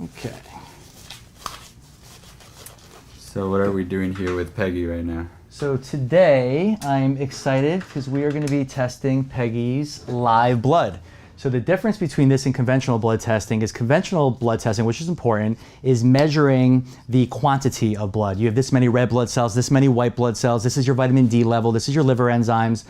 Okay. So what are we doing here with Peggy right now? So today I'm excited because we are going to be testing Peggy's live blood. So the difference between this and conventional blood testing is conventional blood testing, which is important, is measuring the quantity of blood. You have this many red blood cells, this many white blood cells, this is your vitamin D level, this is your liver enzymes.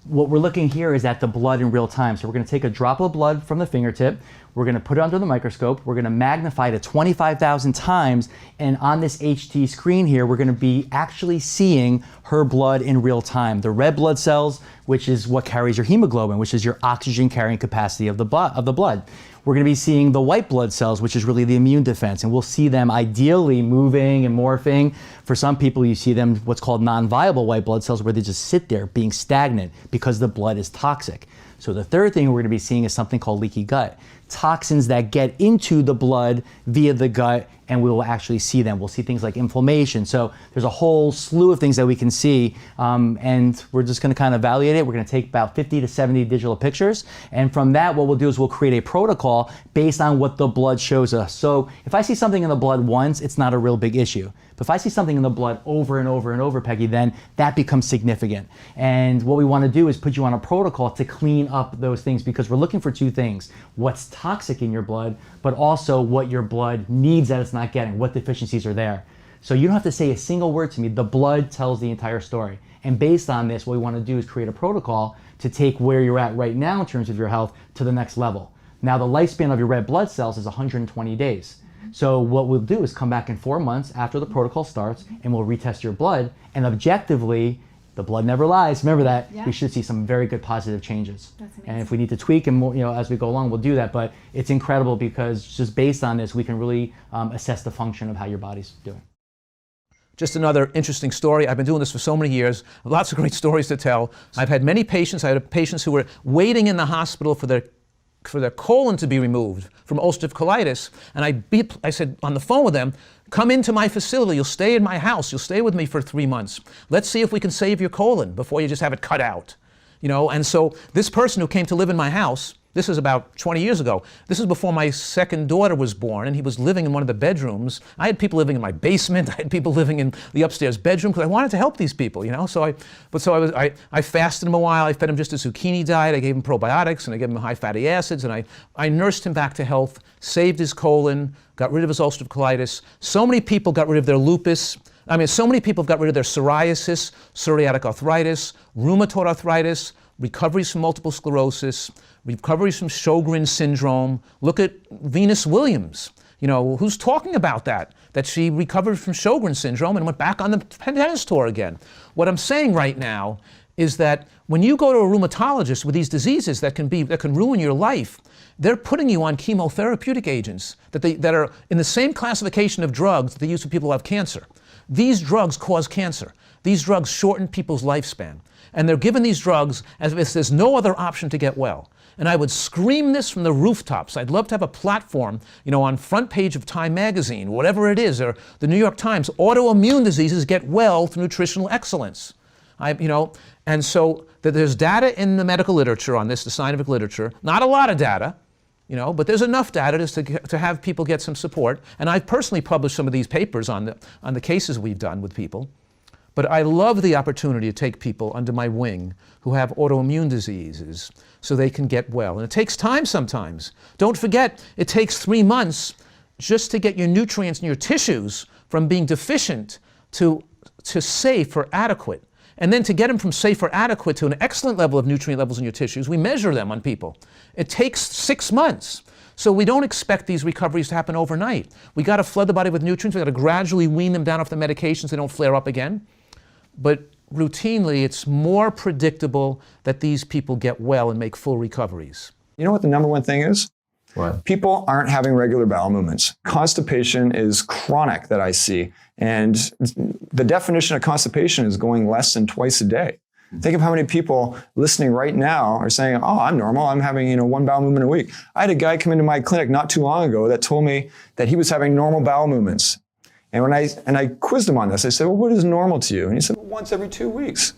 What we're looking here is at the blood in real time. So we're going to take a drop of blood from the fingertip, we're going to put it under the microscope, we're going to magnify it to 25,000 times, and on this HD screen here, we're going to be actually seeing her blood in real time. The red blood cells, which is what carries your hemoglobin, which is your oxygen carrying capacity of the blood. We're going to be seeing the white blood cells, which is really the immune defense, and we'll see them ideally moving and morphing. For some people, you see them what's called non-viable white blood cells, where they just sit there being stagnant because the blood is toxic. So the third thing we're going to be seeing is something called leaky gut. Toxins that get into the blood via the gut, and we will actually see them. We'll see things like inflammation. So there's a whole slew of things that we can see, and we're just going to kind of evaluate it. We're going to take about 50 to 70 digital pictures, and from that, what we'll do is we'll create a protocol based on what the blood shows us. So if I see something in the blood once, it's not a real big issue. But if I see something in the blood over and over and over, Peggy, then that becomes significant. And what we want to do is put you on a protocol to clean up those things, because we're looking for two things: what's toxic in your blood, but also what your blood needs that it's not getting, what deficiencies are there. So you don't have to say a single word to me. The blood tells the entire story. And based on this, what we want to do is create a protocol to take where you're at right now in terms of your health to the next level. Now, the lifespan of your red blood cells is 120 days. So what we'll do is come back in 4 months after the protocol starts, and we'll retest your blood, and objectively, the blood never lies. Remember that. Yeah. We should see some very good positive changes. That's amazing. And if we need to tweak and more, as we go along, we'll do that. But it's incredible because just based on this, we can really assess the function of how your body's doing. Just another interesting story. I've been doing this for so many years. Lots of great stories to tell. I've had many patients. I had patients who were waiting in the hospital for their colon to be removed from ulcerative colitis, and I said on the phone with them, come into my facility, you'll stay in my house, you'll stay with me for 3 months. Let's see if we can save your colon before you just have it cut out. And so this person who came to live in my house, this is about 20 years ago. This is before my second daughter was born, and he was living in one of the bedrooms. I had people living in my basement. I had people living in the upstairs bedroom because I wanted to help these people, So I fasted him a while. I fed him just a zucchini diet. I gave him probiotics, and I gave him high fatty acids, and I nursed him back to health, saved his colon, got rid of his ulcerative colitis. So many people got rid of their lupus. So many people got rid of their psoriasis, psoriatic arthritis, rheumatoid arthritis, recoveries from multiple sclerosis, recoveries from Sjogren's syndrome. Look at Venus Williams. Who's talking about that she recovered from Sjogren's syndrome and went back on the tennis tour again. What I'm saying right now is that when you go to a rheumatologist with these diseases that can ruin your life, they're putting you on chemotherapeutic agents that are in the same classification of drugs that they use for people who have cancer. These drugs cause cancer. These drugs shorten people's lifespan. And they're given these drugs as if there's no other option to get well. And I would scream this from the rooftops. I'd love to have a platform, on front page of Time magazine, whatever it is, or the New York Times. Autoimmune diseases get well through nutritional excellence. And so that there's data in the medical literature on this, the scientific literature. Not a lot of data, but there's enough data to have people get some support. And I've personally published some of these papers on the cases we've done with people. But I love the opportunity to take people under my wing who have autoimmune diseases so they can get well. And it takes time sometimes. Don't forget, it takes 3 months just to get your nutrients in your tissues from being deficient to safe or adequate. And then to get them from safe or adequate to an excellent level of nutrient levels in your tissues, we measure them on people. It takes 6 months. So we don't expect these recoveries to happen overnight. We got to flood the body with nutrients. We got to gradually wean them down off the medications so they don't flare up again. But routinely, it's more predictable that these people get well and make full recoveries. You know what the number one thing is? What? People aren't having regular bowel movements. Constipation is chronic that I see. And the definition of constipation is going less than twice a day. Think of how many people listening right now are saying, oh, I'm normal. I'm having, one bowel movement a week. I had a guy come into my clinic not too long ago that told me that he was having normal bowel movements. And when I quizzed him on this, I said, well, what is normal to you? And he said, once every 2 weeks.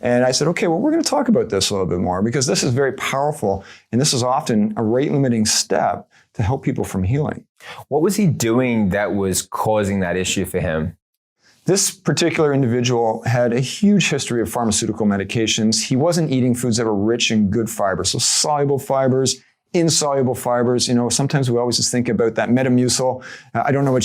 And I said, okay, well, we're going to talk about this a little bit more because this is very powerful. And this is often a rate limiting step to help people from healing. What was he doing that was causing that issue for him? This particular individual had a huge history of pharmaceutical medications. He wasn't eating foods that were rich in good fibers, so soluble fibers, insoluble fibers. Sometimes we always just think about that Metamucil. I don't know what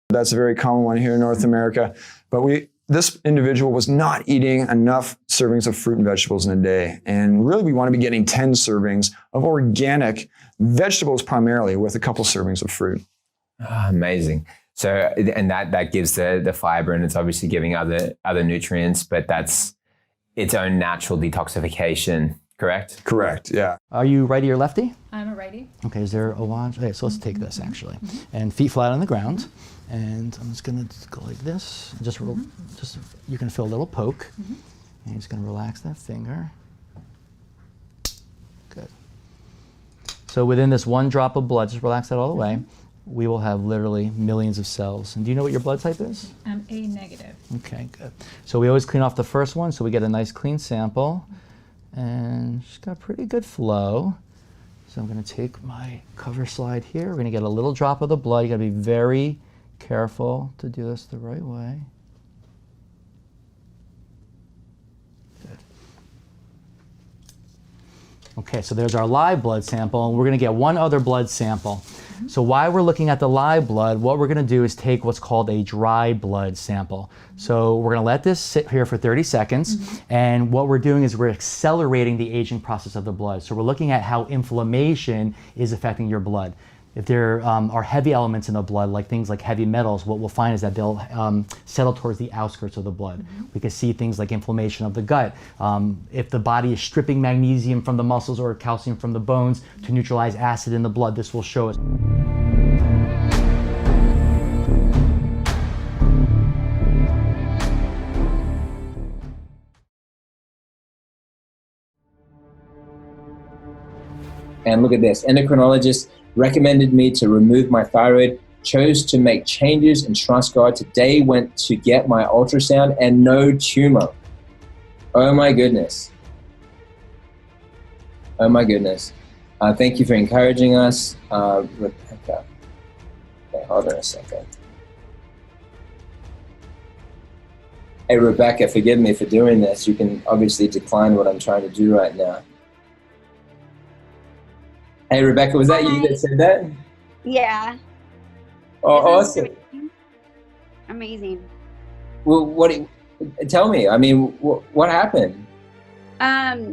that's a very common one here in North America, but this individual was not eating enough servings of fruit and vegetables in a day. And really, we want to be getting 10 servings of organic vegetables primarily, with a couple servings of fruit. Oh, amazing. So, and that gives the fiber, and it's obviously giving other nutrients, but that's its own natural detoxification, correct? Correct, yeah. Are you righty or lefty? I'm a righty. Okay, is there a watch? Okay, so let's take this actually. And feet flat on the ground. And I'm just gonna go like this. Just you're gonna feel a little poke. And you're just gonna relax that finger. Good. So within this one drop of blood, just relax that all the way, we will have literally millions of cells. And do you know what your blood type is? I'm A negative. Okay, good. So we always clean off the first one so we get a nice clean sample. And she's got pretty good flow. So I'm gonna take my cover slide here. We're gonna get a little drop of the blood. You gotta be very careful to do this the right way. Good. Okay, so there's our live blood sample, and we're gonna get one other blood sample. So while we're looking at the live blood, what we're gonna do is take what's called a dry blood sample. So we're gonna let this sit here for 30 seconds, and what we're doing is we're accelerating the aging process of the blood. So we're looking at how inflammation is affecting your blood. If there are heavy elements in the blood, like things like heavy metals, what we'll find is that they'll settle towards the outskirts of the blood. We can see things like inflammation of the gut. If the body is stripping magnesium from the muscles or calcium from the bones to neutralize acid in the blood, this will show us. And look at this, endocrinologist recommended me to remove my thyroid, chose to make changes, and trust God. Today went to get my ultrasound and no tumor. Oh my goodness. Oh my goodness. Thank you for encouraging us, Rebecca. Okay, hold on a second. Hey Rebecca, forgive me for doing this. You can obviously decline what I'm trying to do right now. Hey, Rebecca, was that you that said that? Yeah. Oh, awesome. Amazing. Well, tell me, I mean, what happened?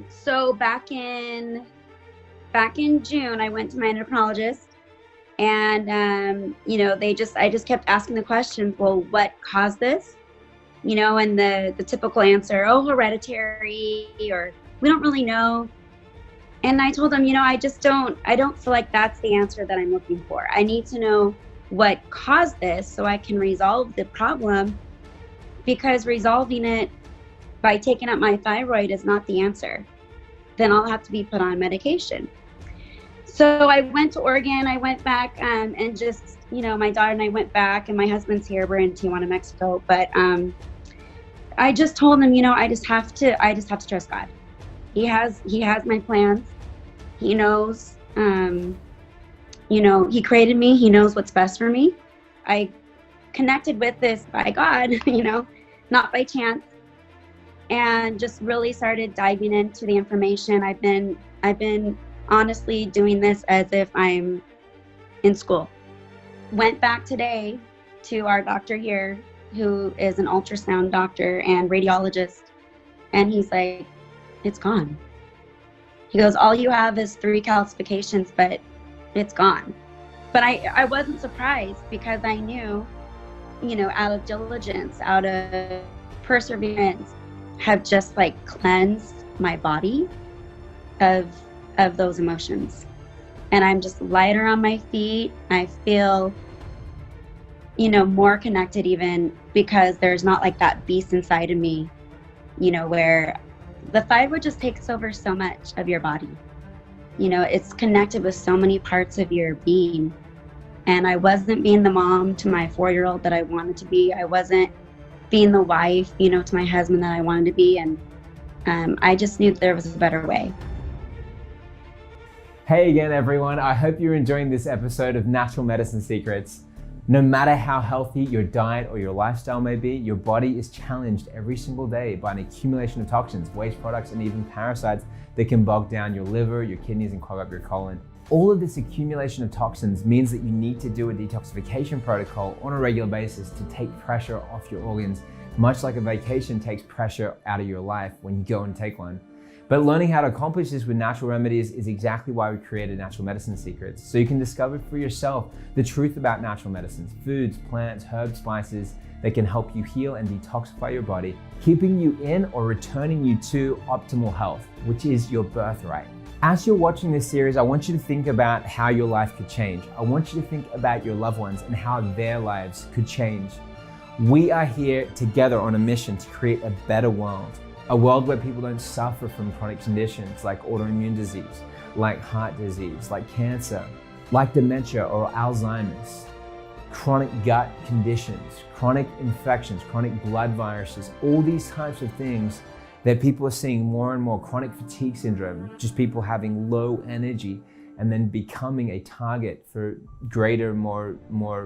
So back in June, I went to my endocrinologist, and, I just kept asking the questions, well, what caused this? And the typical answer, oh, hereditary, or we don't really know. And I told him, I don't feel like that's the answer that I'm looking for. I need to know what caused this so I can resolve the problem, because resolving it by taking out my thyroid is not the answer. Then I'll have to be put on medication. So I went to Oregon, I went back and just, my daughter and I went back, and my husband's here, we're in Tijuana, Mexico. But I just told him, I just have to trust God. He has my plans. He knows, he created me. He knows what's best for me. I connected with this by God, not by chance, and just really started diving into the information. I've been honestly doing this as if I'm in school. Went back today to our doctor here, who is an ultrasound doctor and radiologist, and he's like, it's gone. He goes, all you have is 3 calcifications, but it's gone. But I wasn't surprised, because I knew, out of diligence, out of perseverance, have just cleansed my body of those emotions. And I'm just lighter on my feet. I feel, more connected, even because there's not that beast inside of me, where the thyroid just takes over so much of your body. It's connected with so many parts of your being. And I wasn't being the mom to my 4-year-old that I wanted to be. I wasn't being the wife, to my husband that I wanted to be. And I just knew there was a better way. Hey again, everyone. I hope you're enjoying this episode of Natural Medicine Secrets. No matter how healthy your diet or your lifestyle may be, your body is challenged every single day by an accumulation of toxins, waste products, and even parasites that can bog down your liver, your kidneys, and clog up your colon. All of this accumulation of toxins means that you need to do a detoxification protocol on a regular basis to take pressure off your organs, much like a vacation takes pressure out of your life when you go and take one. But learning how to accomplish this with natural remedies is exactly why we created Natural Medicine Secrets, so you can discover for yourself the truth about natural medicines, foods, plants, herbs, spices that can help you heal and detoxify your body, keeping you in or returning you to optimal health, which is your birthright. As you're watching this series, I want you to think about how your life could change. I want you to think about your loved ones and how their lives could change. We are here together on a mission to create a better world. A world where people don't suffer from chronic conditions like autoimmune disease, like heart disease, like cancer, like dementia or Alzheimer's, chronic gut conditions, chronic infections, chronic blood viruses, all these types of things that people are seeing more and more. Chronic fatigue syndrome, just people having low energy and then becoming a target for greater, more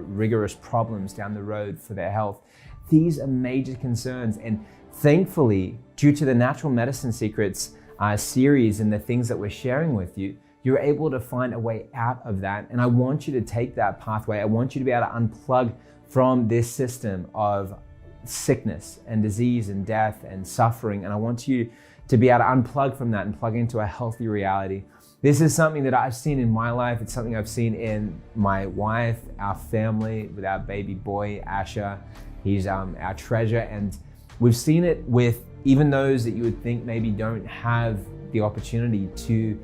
rigorous problems down the road for their health. These are major concerns, and thankfully, due to the Natural Medicine Secrets series and the things that we're sharing with you, you're able to find a way out of that. And I want you to take that pathway. I want you to be able to unplug from this system of sickness and disease and death and suffering. And I want you to be able to unplug from that and plug into a healthy reality. This is something that I've seen in my life. It's something I've seen in my wife, our family, with our baby boy, Asher. He's our treasure. And we've seen it with even those that you would think maybe don't have the opportunity to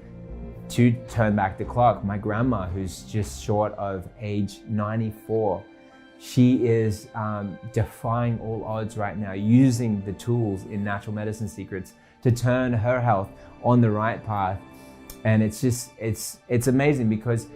turn back the clock. My grandma, who's just short of age 94, she is defying all odds right now, using the tools in Natural Medicine Secrets to turn her health on the right path. And it's amazing because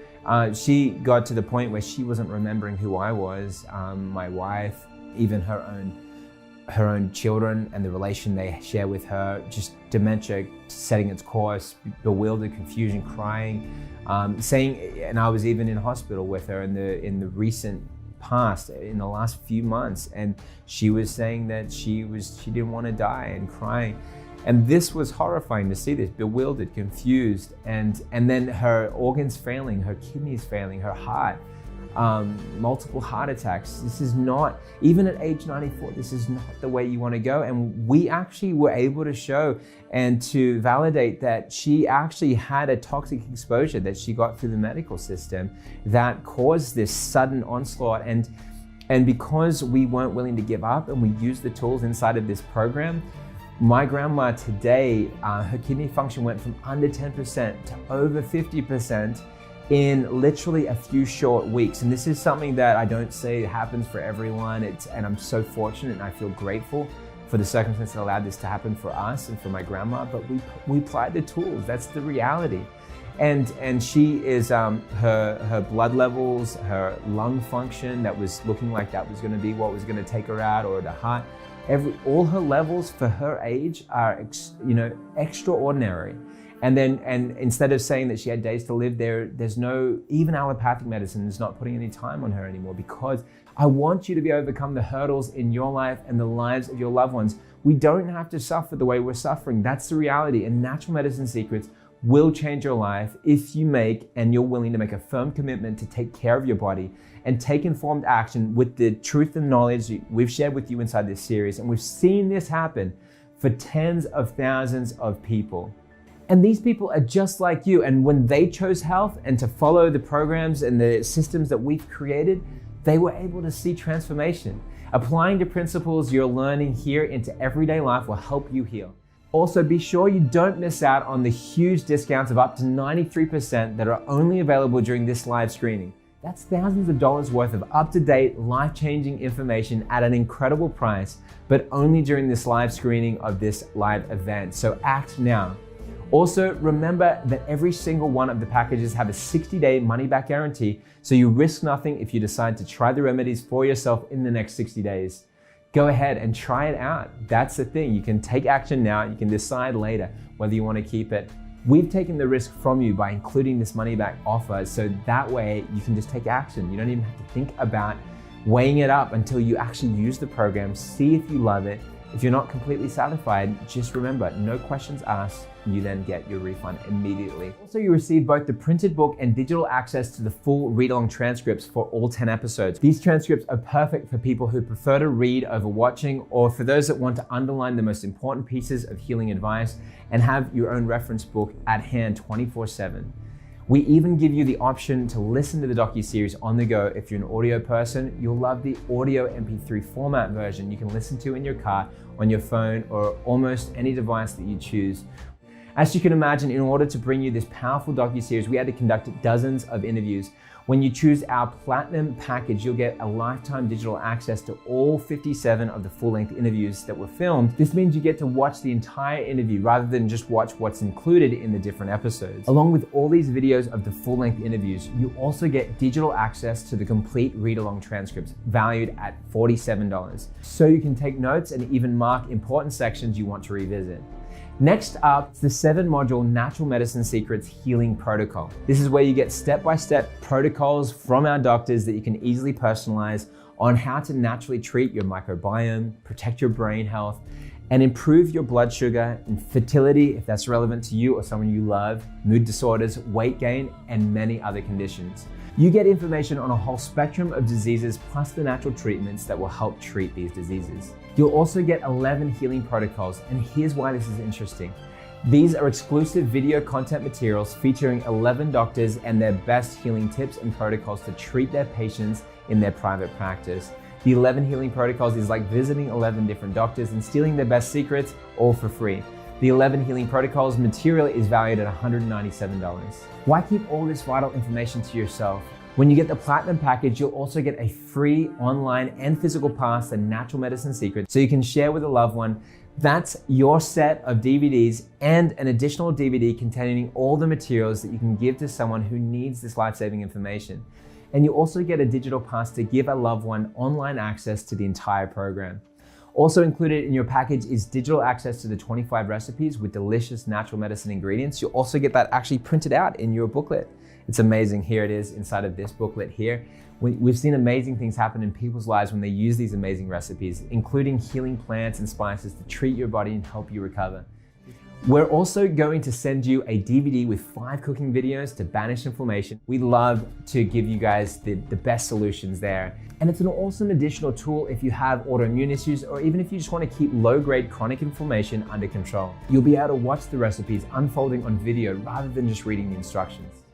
she got to the point where she wasn't remembering who I was, my wife, even her own children and the relation they share with her, just dementia setting its course, bewildered, confusion, crying, and I was even in hospital with her in the recent past, in the last few months, and she was saying that she didn't want to die and crying. And this was horrifying to see this, bewildered, confused, and then her organs failing, her kidneys failing, her heart, multiple heart attacks. This is not, even at age 94, this is not the way you want to go. And we actually were able to show and to validate that she actually had a toxic exposure that she got through the medical system that caused this sudden onslaught. And because we weren't willing to give up and we used the tools inside of this program, my grandma today, her kidney function went from under 10% to over 50% in literally a few short weeks. And this is something that I don't say happens for everyone. And I'm so fortunate and I feel grateful for the circumstances that allowed this to happen for us and for my grandma, but we applied the tools. That's the reality. And she is, her blood levels, her lung function that was looking like that was gonna be what was gonna take her out, or the heart, all her levels for her age are extraordinary. And instead of saying that she had days to live, there's no, even allopathic medicine is not putting any time on her anymore, because I want you to be overcome the hurdles in your life and the lives of your loved ones. We don't have to suffer the way we're suffering. That's the reality. And Natural Medicine Secrets will change your life if you make and you're willing to make a firm commitment to take care of your body and take informed action with the truth and knowledge we've shared with you inside this series. And we've seen this happen for tens of thousands of people. And these people are just like you. And when they chose health and to follow the programs and the systems that we've created, they were able to see transformation. Applying the principles you're learning here into everyday life will help you heal. Also, be sure you don't miss out on the huge discounts of up to 93% that are only available during this live screening. That's thousands of dollars worth of up-to-date, life-changing information at an incredible price, but only during this live screening of this live event. So act now. Also, remember that every single one of the packages have a 60-day money-back guarantee, so you risk nothing if you decide to try the remedies for yourself in the next 60 days. Go ahead and try it out. That's the thing. You can take action now. You can decide later whether you want to keep it We've taken the risk from you by including this money back offer, so that way you can just take action. You don't even have to think about weighing it up until you actually use the program, see if you love it. If you're not completely satisfied, just remember, no questions asked. You then get your refund immediately. Also, you receive both the printed book and digital access to the full read-along transcripts for all 10 episodes. These transcripts are perfect for people who prefer to read over watching, or for those that want to underline the most important pieces of healing advice and have your own reference book at hand 24/7. We even give you the option to listen to the docuseries on the go. If you're an audio person, you'll love the audio MP3 format version you can listen to in your car, on your phone, or almost any device that you choose. As you can imagine, in order to bring you this powerful docuseries, we had to conduct dozens of interviews. When you choose our Platinum package, you'll get a lifetime digital access to all 57 of the full-length interviews that were filmed. This means you get to watch the entire interview rather than just watch what's included in the different episodes. Along with all these videos of the full-length interviews, you also get digital access to the complete read-along transcripts, valued at $47. So you can take notes and even mark important sections you want to revisit. Next up is the 7-module Natural Medicine Secrets Healing Protocol. This is where you get step-by-step protocols from our doctors that you can easily personalize on how to naturally treat your microbiome, protect your brain health, and improve your blood sugar, and fertility, if that's relevant to you or someone you love, mood disorders, weight gain, and many other conditions. You get information on a whole spectrum of diseases plus the natural treatments that will help treat these diseases. You'll also get 11 healing protocols, and here's why this is interesting. These are exclusive video content materials featuring 11 doctors and their best healing tips and protocols to treat their patients in their private practice. The 11 healing protocols is like visiting 11 different doctors and stealing their best secrets, all for free. The 11 healing protocols material is valued at $197. Why keep all this vital information to yourself? When you get the Platinum package, you'll also get a free online and physical pass to Natural Medicine Secrets so you can share with a loved one. That's your set of DVDs and an additional DVD containing all the materials that you can give to someone who needs this life-saving information. And you also get a digital pass to give a loved one online access to the entire program. Also included in your package is digital access to the 25 recipes with delicious natural medicine ingredients. You'll also get that actually printed out in your booklet. It's amazing. Here it is inside of this booklet here. We've seen amazing things happen in people's lives when they use these amazing recipes, including healing plants and spices to treat your body and help you recover. We're also going to send you a DVD with 5 cooking videos to banish inflammation. We love to give you guys the best solutions there. And it's an awesome additional tool if you have autoimmune issues, or even if you just want to keep low-grade chronic inflammation under control. You'll be able to watch the recipes unfolding on video rather than just reading the instructions.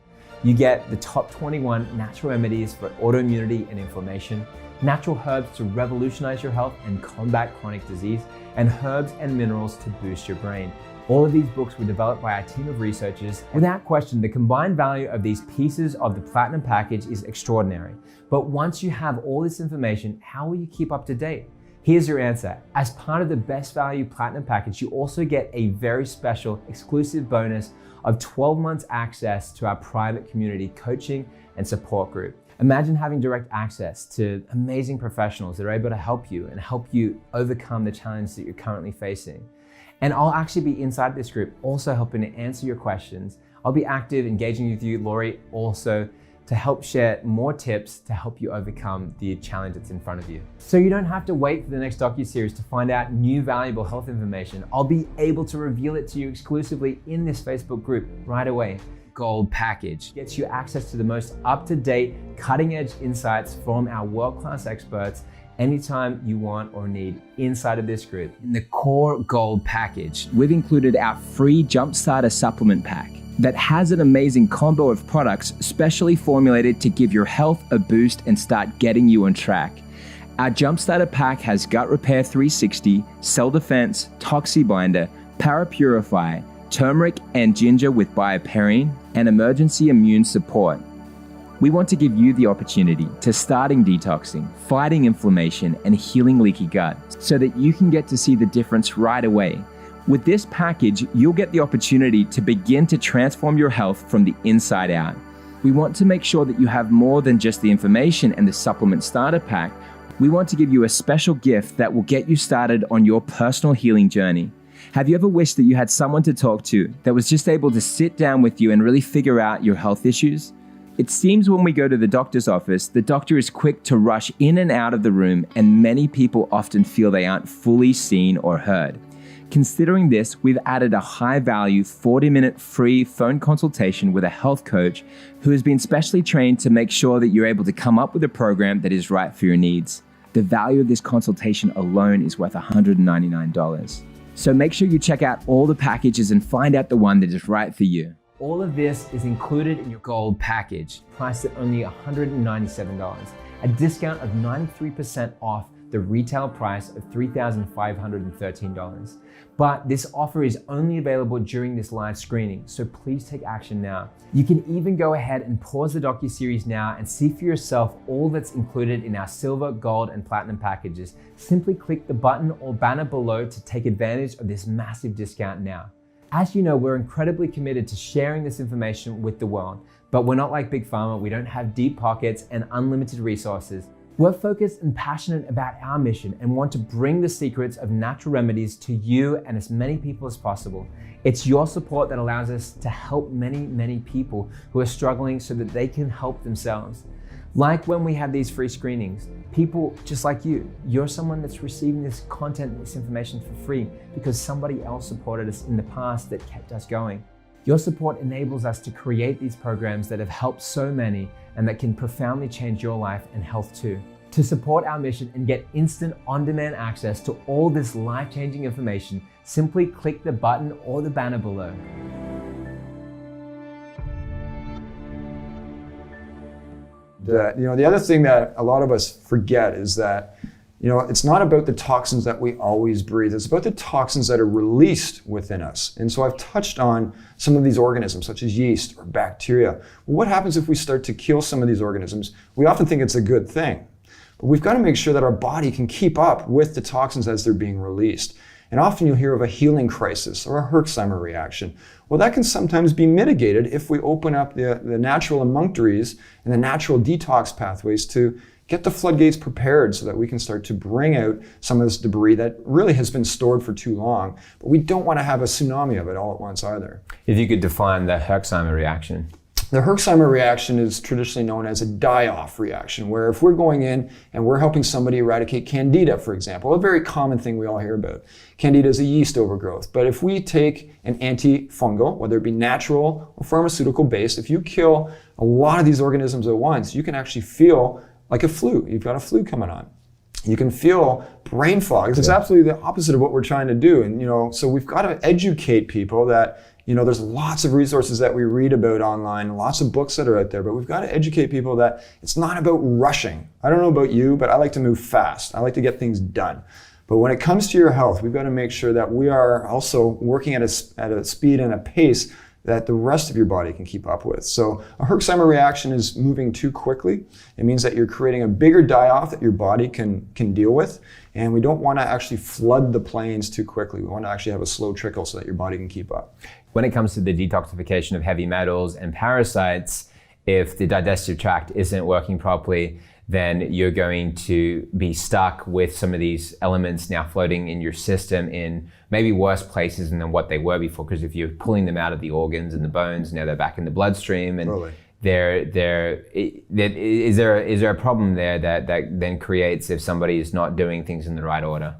You get the top 21 natural remedies for autoimmunity and inflammation, natural herbs to revolutionize your health and combat chronic disease, and herbs and minerals to boost your brain. All of these books were developed by a team of researchers. Without question, the combined value of these pieces of the Platinum package is extraordinary. But once you have all this information, how will you keep up to date? Here's your answer. As part of the best value Platinum package, you also get a very special exclusive bonus of 12 months access to our private community coaching and support group. Imagine having direct access to amazing professionals that are able to help you and help you overcome the challenge that you're currently facing. And I'll actually be inside this group also helping to answer your questions. I'll be active, engaging with you, Lori, also to help share more tips to help you overcome the challenge that's in front of you. So you don't have to wait for the next docuseries to find out new valuable health information. I'll be able to reveal it to you exclusively in this Facebook group right away. Gold package gets you access to the most up-to-date, cutting-edge insights from our world-class experts anytime you want or need inside of this group. In the core gold package, we've included our free Jumpstarter supplement pack that has an amazing combo of products specially formulated to give your health a boost and start getting you on track. Our Jumpstarter pack has Gut Repair 360, Cell Defense, Toxibinder, Parapurify, turmeric and ginger with bioperine, and emergency immune support. We want to give you the opportunity to starting detoxing, fighting inflammation, and healing leaky gut so that you can get to see the difference right away. With this package, you'll get the opportunity to begin to transform your health from the inside out. We want to make sure that you have more than just the information and the supplement starter pack. We want to give you a special gift that will get you started on your personal healing journey. Have you ever wished that you had someone to talk to that was just able to sit down with you and really figure out your health issues? It seems when we go to the doctor's office, the doctor is quick to rush in and out of the room, and many people often feel they aren't fully seen or heard. Considering this, we've added a high-value 40-minute free phone consultation with a health coach who has been specially trained to make sure that you're able to come up with a program that is right for your needs. The value of this consultation alone is worth $199. So make sure you check out all the packages and find out the one that is right for you. All of this is included in your gold package, priced at only $197, a discount of 93% off the retail price of $3,513. But this offer is only available during this live screening, so please take action now. You can even go ahead and pause the docuseries now and see for yourself all that's included in our silver, gold, and platinum packages. Simply click the button or banner below to take advantage of this massive discount now. As you know, we're incredibly committed to sharing this information with the world, but we're not like Big Pharma. We don't have deep pockets and unlimited resources. We're focused and passionate about our mission and want to bring the secrets of natural remedies to you and as many people as possible. It's your support that allows us to help many, many people who are struggling so that they can help themselves. Like when we have these free screenings, people just like you're someone that's receiving this content, this information for free because somebody else supported us in the past that kept us going. Your support enables us to create these programs that have helped so many and that can profoundly change your life and health too. To support our mission and get instant on-demand access to all this life-changing information, simply click the button or the banner below. The other thing that a lot of us forget is that it's not about the toxins that we always breathe. It's about the toxins that are released within us. And so I've touched on some of these organisms, such as yeast or bacteria. Well, what happens if we start to kill some of these organisms? We often think it's a good thing. But we've got to make sure that our body can keep up with the toxins as they're being released. And often you'll hear of a healing crisis or a Herxheimer reaction. Well, that can sometimes be mitigated if we open up the natural emunctories and the natural detox pathways to get the floodgates prepared so that we can start to bring out some of this debris that really has been stored for too long. But we don't want to have a tsunami of it all at once either. If you could define the Herxheimer reaction. The Herxheimer reaction is traditionally known as a die-off reaction, where if we're going in and we're helping somebody eradicate candida, for example, a very common thing we all hear about. Candida is a yeast overgrowth. But if we take an antifungal, whether it be natural or pharmaceutical based, if you kill a lot of these organisms at once, you can actually feel like a flu. You've got a flu coming on. You can feel brain fog. It's absolutely the opposite of what we're trying to do. And so we've got to educate people that there's lots of resources that we read about online, lots of books that are out there, but we've got to educate people that it's not about rushing. I don't know about you, but I like to move fast. I like to get things done. But when it comes to your health, we've got to make sure that we are also working at a speed and a pace that the rest of your body can keep up with. So a Herxheimer reaction is moving too quickly. It means that you're creating a bigger die-off that your body can deal with. And we don't want to actually flood the plains too quickly. We want to actually have a slow trickle so that your body can keep up. When it comes to the detoxification of heavy metals and parasites, if the digestive tract isn't working properly, then you're going to be stuck with some of these elements now floating in your system in maybe worse places than what they were before. Because if you're pulling them out of the organs and the bones, now they're back in the bloodstream, and Totally. Is there a problem there that then creates if somebody is not doing things in the right order?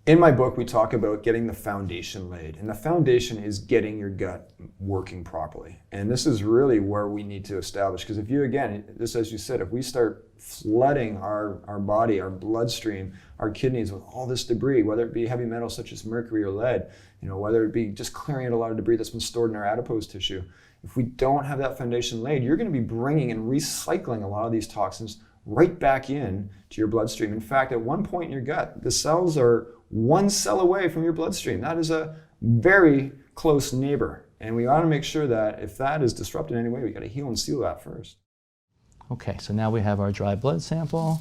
In my book, we talk about getting the foundation laid. And the foundation is getting your gut working properly. And this is really where we need to establish. Because if you, again, just as you said, if we start flooding our body, our bloodstream, our kidneys with all this debris, whether it be heavy metals such as mercury or lead, whether it be just clearing out a lot of debris that's been stored in our adipose tissue, if we don't have that foundation laid, you're going to be bringing and recycling a lot of these toxins right back in to your bloodstream. In fact, at one point in your gut, the cells are one cell away from your bloodstream. That is a very close neighbor. And we ought to make sure that if that is disrupted in any way, we got to heal and seal that first. Okay, so now we have our dry blood sample,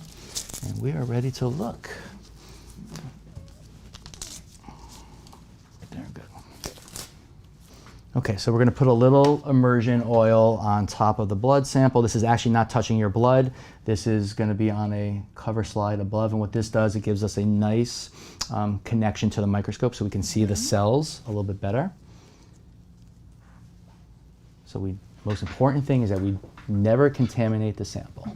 and we are ready to look. There we go. Okay, so we're gonna put a little immersion oil on top of the blood sample. This is actually not touching your blood. This is gonna be on a cover slide above, and what this does, it gives us a nice connection to the microscope so we can see the cells a little bit better. So most important thing is that we never contaminate the sample.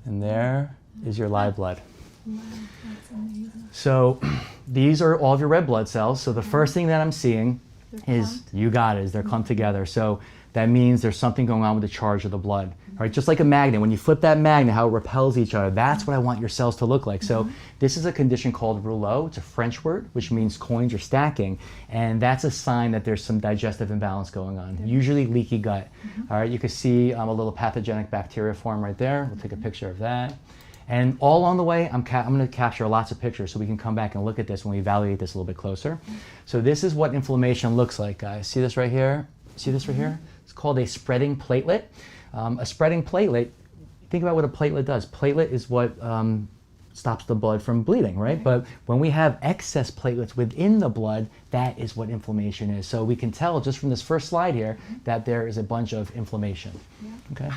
And there is your live blood. Wow, that's amazing. So these are all of your red blood cells. So the first thing that I'm seeing is, you got it, is they're clumped together. So that means there's something going on with the charge of the blood, right? Just like a magnet, when you flip that magnet, how it repels each other, that's what I want your cells to look like. So this is a condition called rouleau. It's a French word, which means coins are stacking. And that's a sign that there's some digestive imbalance going on, usually leaky gut. All right, you can see a little pathogenic bacteria form right there. We'll take a picture of that. And all along the way, I'm going to capture lots of pictures so we can come back and look at this when we evaluate this a little bit closer. So this is what inflammation looks like, guys. See this right here? See this right here? It's called a spreading platelet. A spreading platelet, think about what a platelet does. Platelet is what stops the blood from bleeding, right? But when we have excess platelets within the blood, that is what inflammation is. So we can tell just from this first slide here that there is a bunch of inflammation, okay?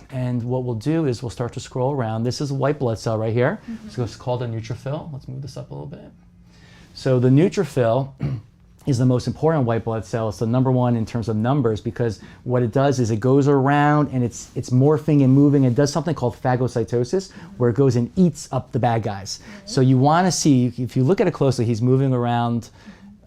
And what we'll do is we'll start to scroll around. This is a white blood cell right here. So it's called a neutrophil. Let's move this up a little bit. So the neutrophil is the most important white blood cell. It's the number one in terms of numbers, because what it does is it goes around and it's morphing and moving. It does something called phagocytosis, where it goes and eats up the bad guys. So you want to see, if you look at it closely, he's moving around,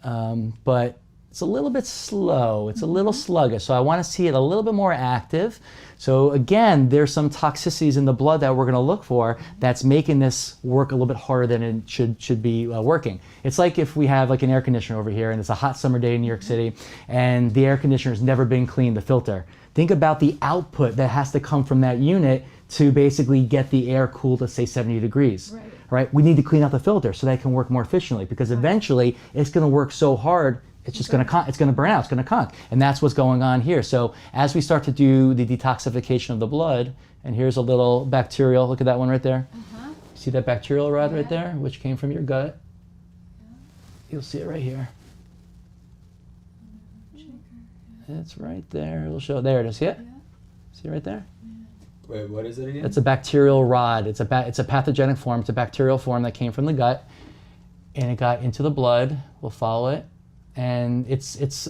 but it's a little bit slow. It's a little sluggish. So I want to see it a little bit more active. So again, there's some toxicities in the blood that we're going to look for that's making this work a little bit harder than it should be working. It's like if we have like an air conditioner over here and it's a hot summer day in New York City and the air conditioner's never been cleaned, the filter. Think about the output that has to come from that unit to basically get the air cooled to say 70 degrees. Right? We need to clean out the filter so that it can work more efficiently, because eventually it's going to work so hard it's just going to burn out, it's going to conk. And that's what's going on here. So as we start to do the detoxification of the blood, and here's a little bacterial, look at that one right there. See that bacterial rod right there, which came from your gut? You'll see it right here. It's right there. It'll show, there it is, see it? See it right there? Wait, what is it again? It's a bacterial rod. It's a pathogenic form. It's a bacterial form that came from the gut, and it got into the blood. We'll follow it. And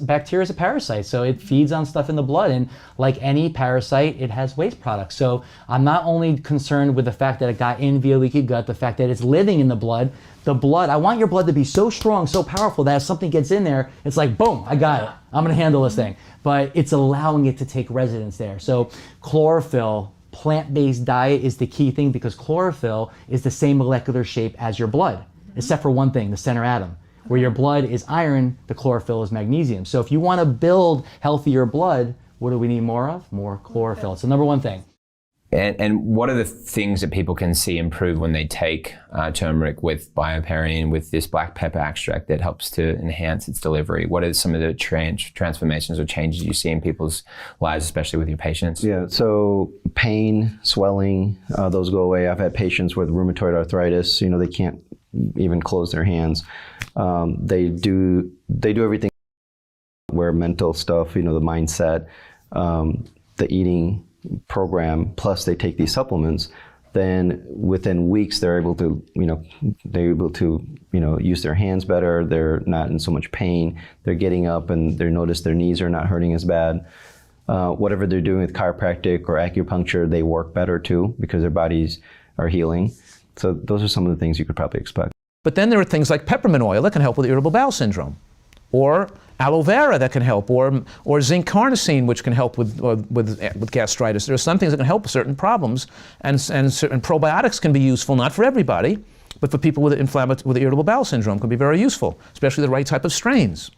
bacteria is a parasite, so it feeds on stuff in the blood, and like any parasite, it has waste products. So I'm not only concerned with the fact that it got in via leaky gut, the fact that it's living in the blood, I want your blood to be so strong, so powerful that if something gets in there, it's like, boom, I got it. I'm gonna handle this thing. But it's allowing it to take residence there. So chlorophyll, plant-based diet is the key thing, because chlorophyll is the same molecular shape as your blood, except for one thing, the center atom. Where your blood is iron, the chlorophyll is magnesium. So if you want to build healthier blood, what do we need more of? More chlorophyll. It's the number one thing. And what are the things that people can see improve when they take turmeric with bioperine, with this black pepper extract that helps to enhance its delivery? What are some of the transformations or changes you see in people's lives, especially with your patients? Yeah, so pain, swelling, those go away. I've had patients with rheumatoid arthritis, they can't even close their hands. They do everything where mental stuff, the mindset, the eating program, plus they take these supplements, then within weeks they're able to, use their hands better. They're not in so much pain. They're getting up and they notice their knees are not hurting as bad. Whatever they're doing with chiropractic or acupuncture, they work better too, because their bodies are healing. So those are some of the things you could probably expect. But then there are things like peppermint oil that can help with irritable bowel syndrome, or aloe vera that can help, or zinc carnosine, which can help with gastritis. There are some things that can help with certain problems, and certain probiotics can be useful, not for everybody, but for people with irritable bowel syndrome can be very useful, especially the right type of strains.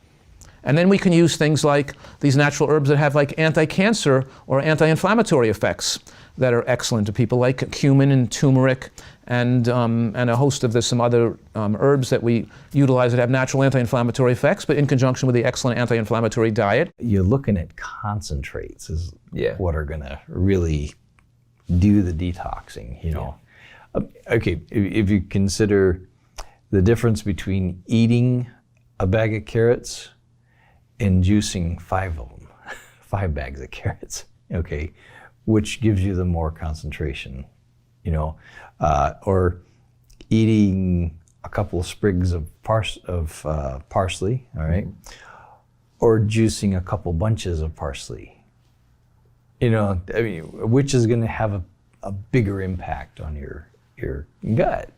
And then we can use things like these natural herbs that have like anti-cancer or anti-inflammatory effects that are excellent to people, like cumin and turmeric, and a host of some other herbs that we utilize that have natural anti-inflammatory effects, but in conjunction with the excellent anti-inflammatory diet. You're looking at concentrates is what are gonna really do the detoxing, Okay, if you consider the difference between eating a bag of carrots and juicing 5 of them, 5 bags of carrots, okay, which gives you the more concentration, you know, or eating a couple of sprigs of parsley, all right, or juicing a couple bunches of parsley. You know, I mean, which is going to have a bigger impact on your gut,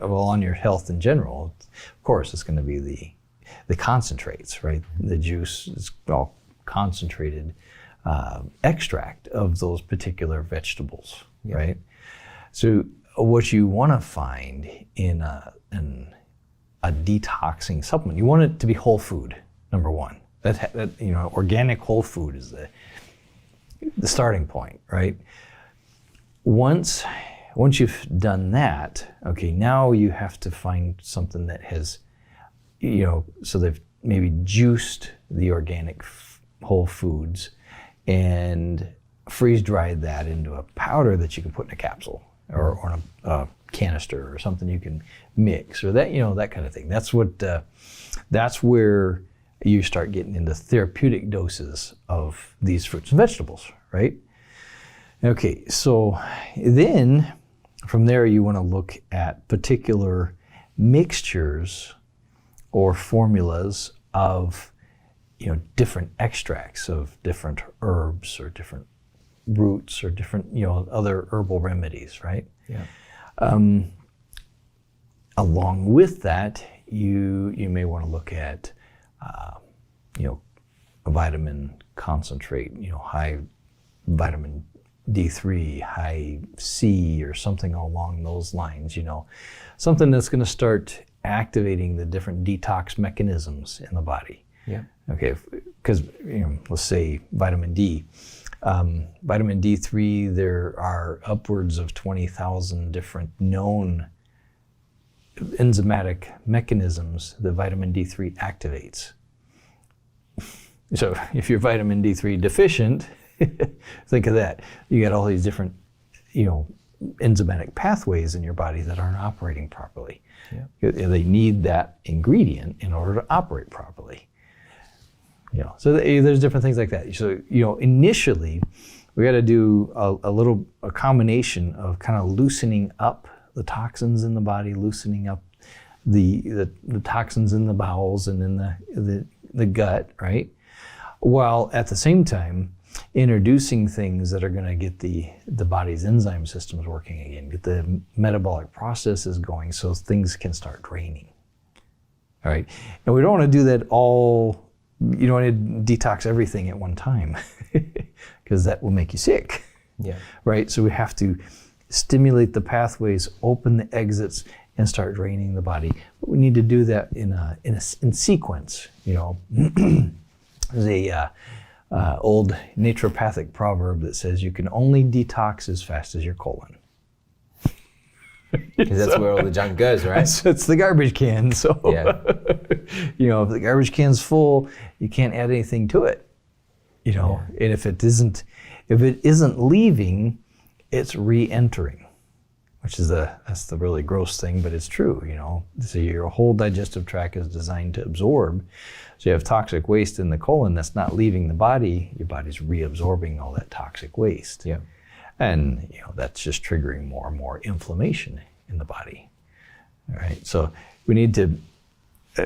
well, on your health in general. Of course, it's going to be the concentrates, right? The juice is all concentrated extract of those particular vegetables, right? So what you want to find in a detoxing supplement, you want it to be whole food, number one. That you know, organic whole food is the starting point, right? Once you've done that, okay, now you have to find something that has, you know, so they've maybe juiced the organic whole foods and freeze-dried that into a powder that you can put in a capsule or in a canister or something you can mix, or that, you know, that kind of thing. That's where you start getting into therapeutic doses of these fruits and vegetables, right? Okay, so then from there you want to look at particular mixtures or formulas of, you know, different extracts of different herbs or different roots or different, you know, other herbal remedies, right? Yeah. Along with that, you may want to look at, you know, a vitamin concentrate, you know, high vitamin D3, high C, or something along those lines, you know, something that's going to start activating the different detox mechanisms in the body. Yeah. Okay, because, you know, let's say vitamin D. Vitamin D3, there are upwards of 20,000 different known enzymatic mechanisms that vitamin D3 activates. So if you're vitamin D3 deficient, think of that. You got all these different, you know, enzymatic pathways in your body that aren't operating properly. Yeah. They need that ingredient in order to operate properly. You know, so there's different things like that. So, you know, initially we got to do a combination of kind of loosening up the toxins in the body, loosening up the toxins in the bowels and in the gut, right? While at the same time introducing things that are going to get the body's enzyme systems working again, get the metabolic processes going so things can start draining. All right, and we don't want to do that all. You don't want to detox everything at one time because that will make you sick. Yeah. Right. So we have to stimulate the pathways, open the exits, and start draining the body. But we need to do that in sequence. You know, there's a old naturopathic proverb that says you can only detox as fast as your colon. Because that's where all the junk goes, right? It's the garbage can. So, yeah. You know, if the garbage can's full, you can't add anything to it. You know, and if it isn't leaving, it's re-entering, which is that's the really gross thing, but it's true. You know, so your whole digestive tract is designed to absorb. So you have toxic waste in the colon that's not leaving the body. Your body's reabsorbing all that toxic waste. Yeah. And, you know, that's just triggering more and more inflammation in the body. All right. So we need to,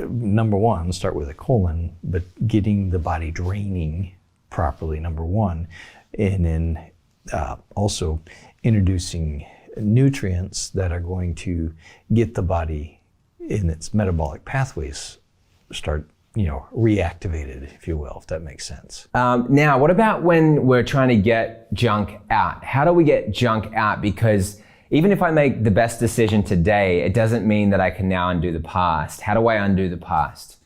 number one, start with the colon, but getting the body draining properly, number one. And then also introducing nutrients that are going to get the body in its metabolic pathways start, you know, reactivated, if you will, if that makes sense. Now, what about when we're trying to get junk out? How do we get junk out? Because even if I make the best decision today, it doesn't mean that I can now undo the past. How do I undo the past?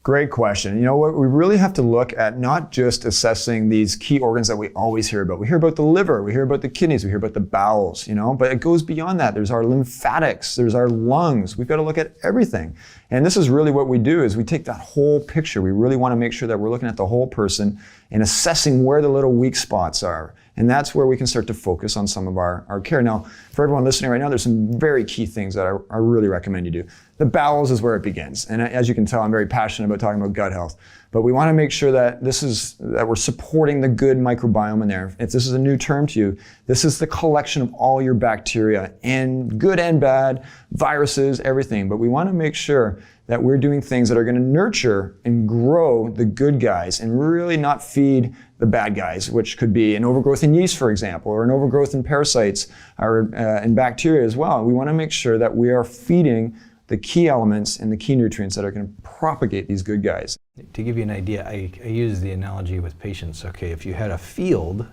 Great question. You know what? We really have to look at not just assessing these key organs that we always hear about. We hear about the liver, we hear about the kidneys, we hear about the bowels, you know, but it goes beyond that. There's our lymphatics, there's our lungs. We've got to look at everything. And this is really what we do is we take that whole picture. We really want to make sure that we're looking at the whole person and assessing where the little weak spots are. And that's where we can start to focus on some of our care. Now, for everyone listening right now, there's some very key things that I really recommend you do. The bowels is where it begins. And as you can tell, I'm very passionate about talking about gut health. But we want to make sure that that we're supporting the good microbiome in there. If this is a new term to you, this is the collection of all your bacteria, and good and bad, viruses, everything. But we want to make sure that we're doing things that are going to nurture and grow the good guys and really not feed the bad guys, which could be an overgrowth in yeast, for example, or an overgrowth in parasites or in bacteria as well. We want to make sure that we are feeding the key elements and the key nutrients that are going to propagate these good guys. To give you an idea, I use the analogy with patients. Okay, if you had a field,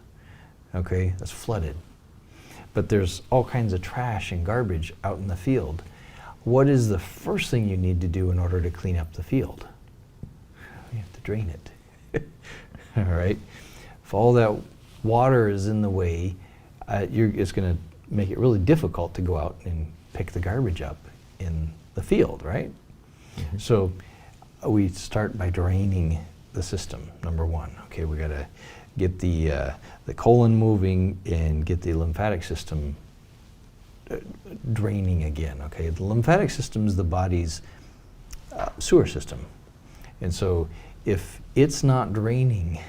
okay, that's flooded, but there's all kinds of trash and garbage out in the field. What is the first thing you need to do in order to clean up the field? You have to drain it. All right. If all that water is in the way, it's going to make it really difficult to go out and pick the garbage up in the field, right? Mm-hmm. So we start by draining the system, number one. Okay, we got to get the colon moving and get the lymphatic system draining again. Okay, the lymphatic system is the body's sewer system, and so if it's not draining,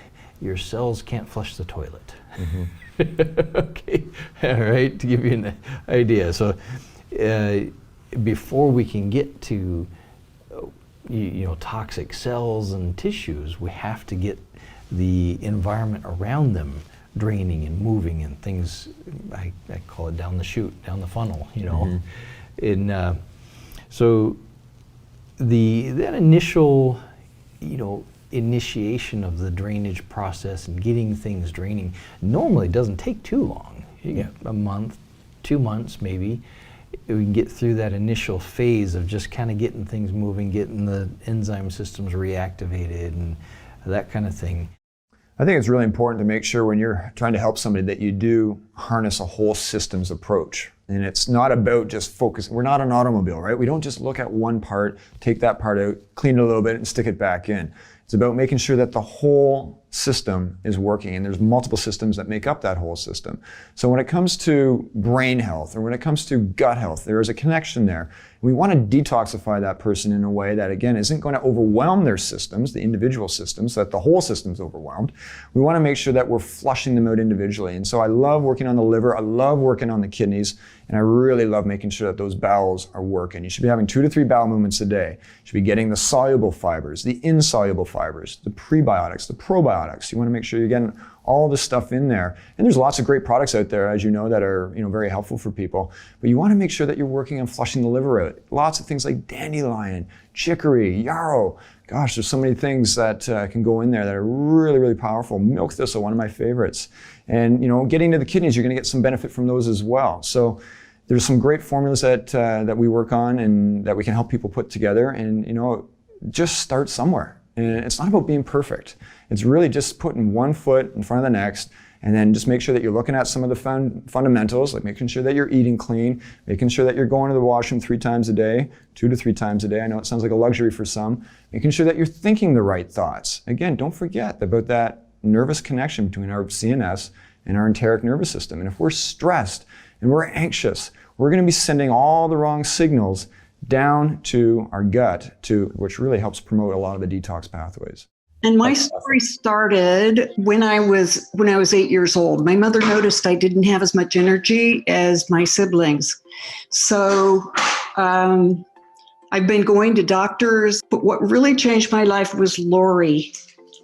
your cells can't flush the toilet. Mm-hmm. Okay, all right, to give you an idea. So before we can get to toxic cells and tissues, we have to get the environment around them draining and moving and things. I call it down the chute, down the funnel, Mm-hmm. And so that initial, initiation of the drainage process and getting things draining normally doesn't take too long. You get a month, 2 months maybe. We can get through that initial phase of just kind of getting things moving, getting the enzyme systems reactivated and that kind of thing. I think it's really important to make sure when you're trying to help somebody that you do harness a whole systems approach. And it's not about just focus. We're not an automobile, right? We don't just look at one part, take that part out, clean it a little bit and stick it back in. It's about making sure that the whole system is working, and there's multiple systems that make up that whole system. So when it comes to brain health or when it comes to gut health, there is a connection there. We want to detoxify that person in a way that, again, isn't going to overwhelm their systems, the individual systems, so that the whole system's overwhelmed. We want to make sure that we're flushing them out individually. And so I love working on the liver, I love working on the kidneys, and I really love making sure that those bowels are working. You should be having 2 to 3 bowel movements a day. You should be getting the soluble fibers, the insoluble fibers, the prebiotics, the probiotics. You want to make sure you're getting all the stuff in there. And there's lots of great products out there, as you know, that are very helpful for people. But you want to make sure that you're working on flushing the liver out. Lots of things like dandelion, chicory, yarrow. Gosh, there's so many things that can go in there that are really, really powerful. Milk thistle, one of my favorites. And getting to the kidneys, you're going to get some benefit from those as well. So there's some great formulas that we work on and that we can help people put together. And just start somewhere. And it's not about being perfect. It's really just putting one foot in front of the next, and then just make sure that you're looking at some of the fundamentals, like making sure that you're eating clean, making sure that you're going to the washroom 3 times a day, 2 to 3 times a day. I know it sounds like a luxury for some. Making sure that you're thinking the right thoughts. Again, don't forget about that nervous connection between our CNS and our enteric nervous system. And if we're stressed and we're anxious, we're going to be sending all the wrong signals down to our gut, which really helps promote a lot of the detox pathways. And my story started when I was 8 years old. My mother noticed I didn't have as much energy as my siblings. So I've been going to doctors, but what really changed my life was Lori.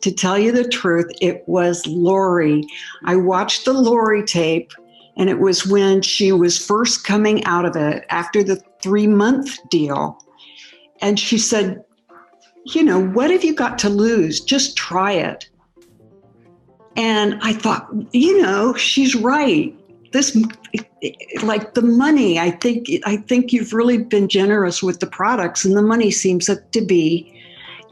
To tell you the truth, it was Lori. I watched the Lori tape, and it was when she was first coming out of it after the 3-month deal. And she said, what have you got to lose? Just try it. And I thought, she's right. This, like the money, I think you've really been generous with the products, and the money seems to be,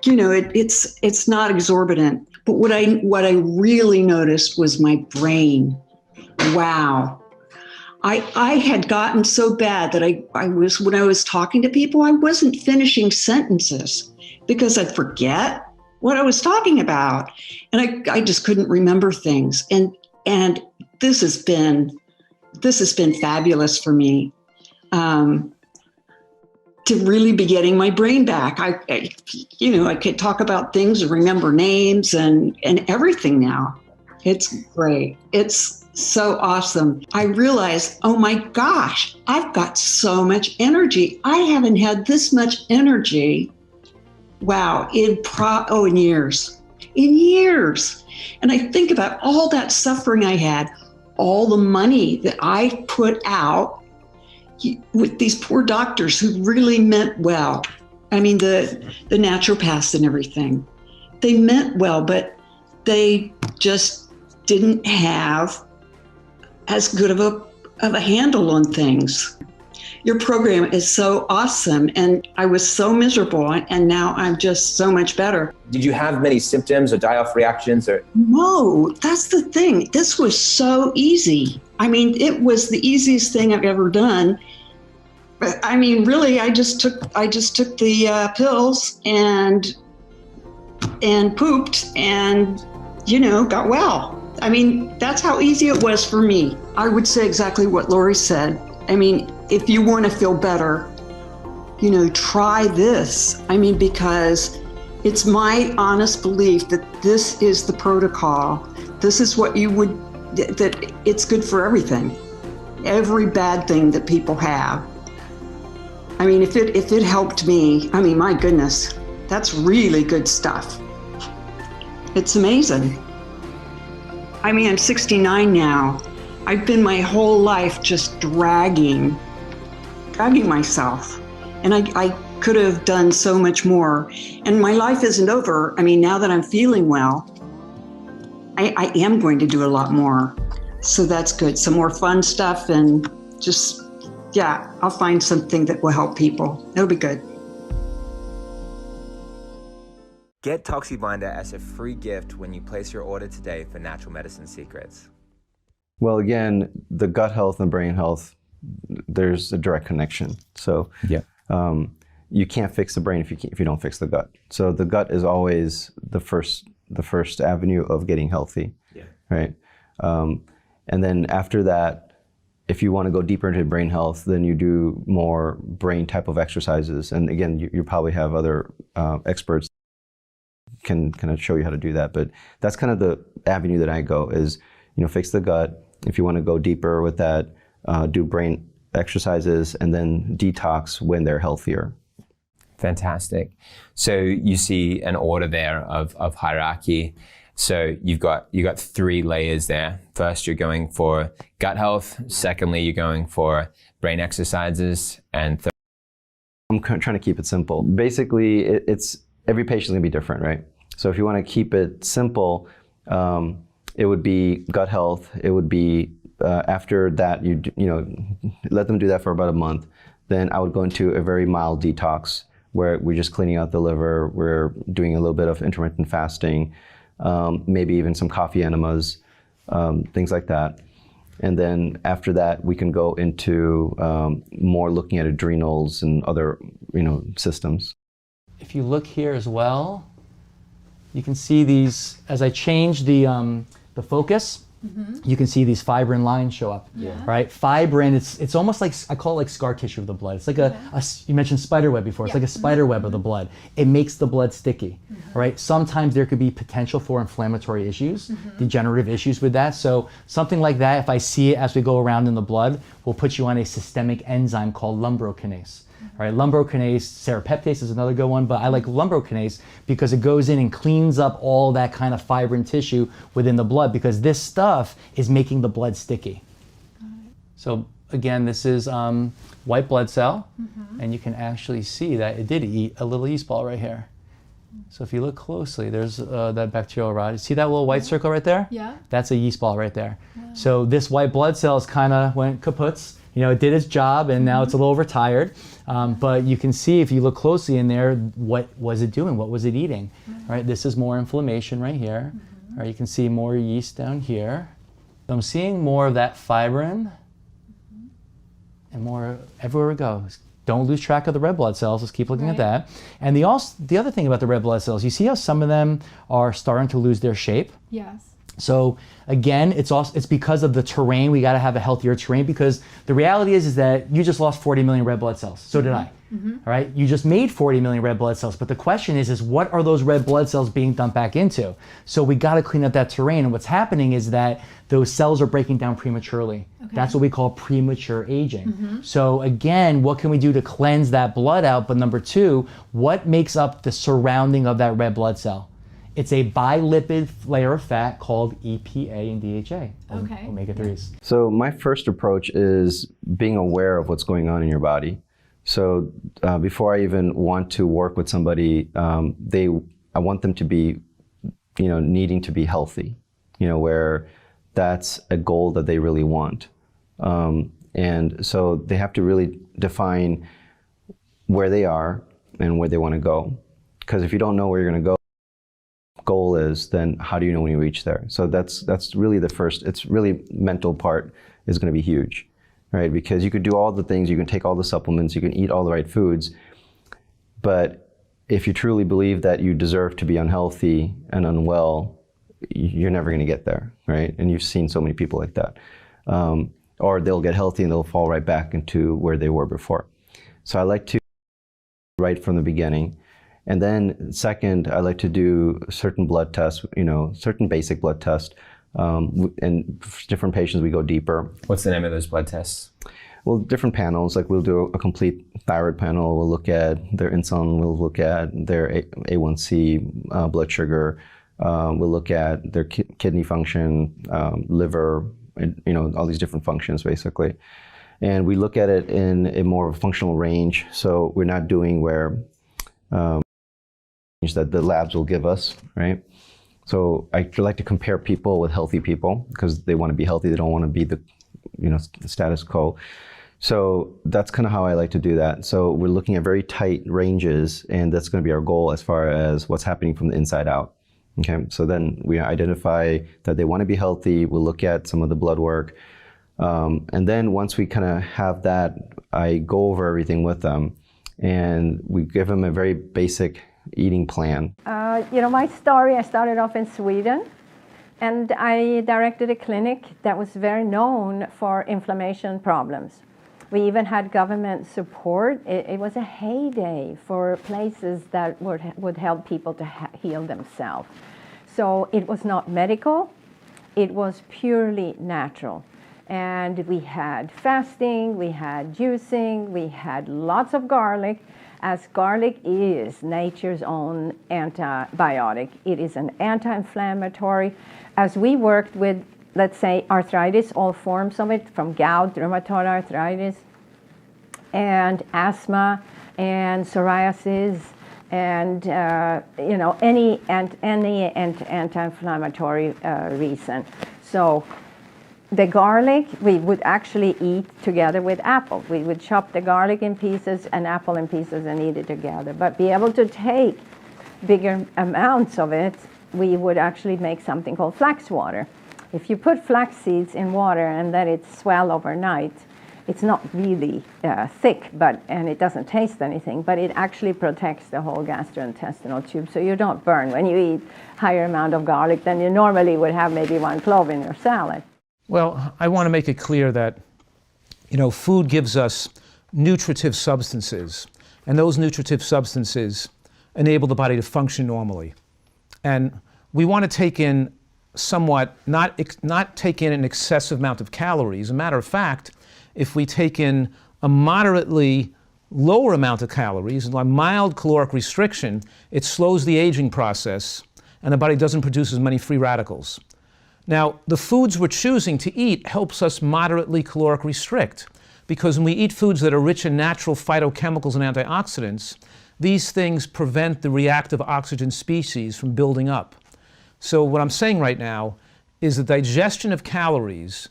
it's not exorbitant. But what I really noticed was my brain. Wow. I had gotten so bad that when I was talking to people, I wasn't finishing sentences because I'd forget. what I was talking about. And I just couldn't remember things. And this has been fabulous for me. To really be getting my brain back. I could talk about things and remember names and everything now. It's great. It's so awesome. I realized, oh my gosh, I've got so much energy. I haven't had this much energy, wow, in years. In years. And I think about all that suffering I had, all the money that I put out with these poor doctors who really meant well. I mean, the naturopaths and everything, they meant well, but they just didn't have as good of a handle on things. Your program is so awesome, and I was so miserable, and now I'm just so much better. Did you have many symptoms or die-off reactions? Or No, that's the thing. This was so easy. I mean, it was the easiest thing I've ever done. I mean, really, I just took the pills and pooped and, got well. I mean, that's how easy it was for me. I would say exactly what Lori said. I mean, if you want to feel better, try this. I mean, because it's my honest belief that this is the protocol. This is what that it's good for everything. Every bad thing that people have. I mean, if it helped me, I mean, my goodness, that's really good stuff. It's amazing. I mean, I'm 69 now. I've been my whole life just dragging myself. And I could have done so much more. And my life isn't over. I mean, now that I'm feeling well, I am going to do a lot more. So that's good. Some more fun stuff and just, yeah, I'll find something that will help people. It'll be good. get ToxiBinder as a free gift when you place your order today for Natural Medicine Secrets. Well, again, the gut health and brain health, there's a direct connection. So yeah. You can't fix the brain if you don't fix the gut. So the gut is always the first avenue of getting healthy, yeah. Right? And then after that, if you want to go deeper into brain health, then you do more brain type of exercises. And again, you probably have other experts can kind of show you how to do that. But that's kind of the avenue that I go is, fix the gut. If you want to go deeper with that, do brain exercises and then detox when they're healthier. Fantastic. So you see an order there of hierarchy. So you've got 3 layers there. First, you're going for gut health. Secondly, you're going for brain exercises. And third, I'm trying to keep it simple. Basically, it's every patient's gonna be different, right? So if you want to keep it simple, it would be gut health. It would be after that, you let them do that for about a month. Then I would go into a very mild detox where we're just cleaning out the liver. We're doing a little bit of intermittent fasting, maybe even some coffee enemas, things like that. And then after that, we can go into more looking at adrenals and other systems. If you look here as well, you can see these, as I change the focus, you can see these fibrin lines show up, right? Fibrin, it's almost like, I call it like scar tissue of the blood. It's like you mentioned spider web before, it's like a spider web of the blood. It makes the blood sticky, right? Sometimes there could be potential for inflammatory issues, degenerative issues with that. So something like that, if I see it as we go around in the blood, we'll put you on a systemic enzyme called lumbrokinase. Right, lumbrokinase, serrapeptase is another good one, but I like lumbrokinase because it goes in and cleans up all that kind of fibrin tissue within the blood because this stuff is making the blood sticky. So again, this is white blood cell, and you can actually see that it did eat a little yeast ball right here. So if you look closely, there's that bacterial rod. See that little white circle right there? Yeah. That's a yeast ball right there. Wow. So this white blood cells kind of went kaputs. It did its job, and now it's a little overtired. But you can see if you look closely in there, what was it doing? What was it eating? Right. This is more inflammation right here. Right, you can see more yeast down here. So I'm seeing more of that fibrin, and more everywhere it goes. don't lose track of the red blood cells. Let's keep looking at that. And the other thing about the red blood cells, you see how some of them are starting to lose their shape? Yes. So again, it's because of the terrain. We got to have a healthier terrain, because the reality is that you just lost 40 million red blood cells. So did I. All right, you just made 40 million red blood cells, but the question is what are those red blood cells being dumped back into? So we got to clean up that terrain, and what's happening is that those cells are breaking down prematurely. That's what we call premature aging. So again, what can we do to cleanse that blood out? But number two, what makes up the surrounding of that red blood cell? It's a bilipid layer of fat called EPA and DHA, omega-3s. So my first approach is being aware of what's going on in your body. So before I even want to work with somebody, I want them to be, needing to be healthy, where that's a goal that they really want. And so they have to really define where they are and where they want to go. Because if you don't know where you're going to go, goal is, then how do you know when you reach there? So that's really the first, it's really mental part is going to be huge. Right, because you could do all the things, you can take all the supplements, you can eat all the right foods, but if you truly believe that you deserve to be unhealthy and unwell, you're never going to get there, right? And you've seen so many people like that. Or they'll get healthy and they'll fall right back into where they were before. So I like to right from the beginning. And then second, I like to do certain blood tests, certain basic blood tests. And for different patients, we go deeper. What's the name of those blood tests? Well, different panels, like we'll do a complete thyroid panel. We'll look at their insulin. We'll look at their A1C, blood sugar. We'll look at their kidney function, liver, and, all these different functions, basically. And we look at it in a more of a functional range. So we're not doing where that the labs will give us, right? So I like to compare people with healthy people because they want to be healthy. They don't want to be the, status quo. So that's kind of how I like to do that. So we're looking at very tight ranges, and that's going to be our goal as far as what's happening from the inside out. Okay. So then we identify that they want to be healthy. We'll look at some of the blood work. And then once we kind of have that, I go over everything with them, and we give them a very basic eating plan. My story, I started off in Sweden, and I directed a clinic that was very known for inflammation problems. We even had government support. It was a heyday for places that would help people to heal themselves. So it was not medical, it was purely natural. And we had fasting, we had juicing, we had lots of garlic, as garlic is nature's own antibiotic. It is an anti-inflammatory. As we worked with, let's say, arthritis, all forms of it, from gout, rheumatoid arthritis, and asthma, and psoriasis, and any anti-inflammatory reason. So the garlic, we would actually eat together with apple. We would chop the garlic in pieces and apple in pieces and eat it together. But be able to take bigger amounts of it, we would actually make something called flax water. If you put flax seeds in water and let it swell overnight, it's not really thick, and it doesn't taste anything, but it actually protects the whole gastrointestinal tube, so you don't burn when you eat higher amount of garlic than you normally would have maybe one clove in your salad. Well, I want to make it clear that, food gives us nutritive substances, and those nutritive substances enable the body to function normally. And we want to take in somewhat, not take in an excessive amount of calories. As a matter of fact, if we take in a moderately lower amount of calories, a mild caloric restriction, it slows the aging process, and the body doesn't produce as many free radicals. Now, the foods we're choosing to eat helps us moderately caloric restrict, because when we eat foods that are rich in natural phytochemicals and antioxidants, these things prevent the reactive oxygen species from building up. So what I'm saying right now is the digestion of calories,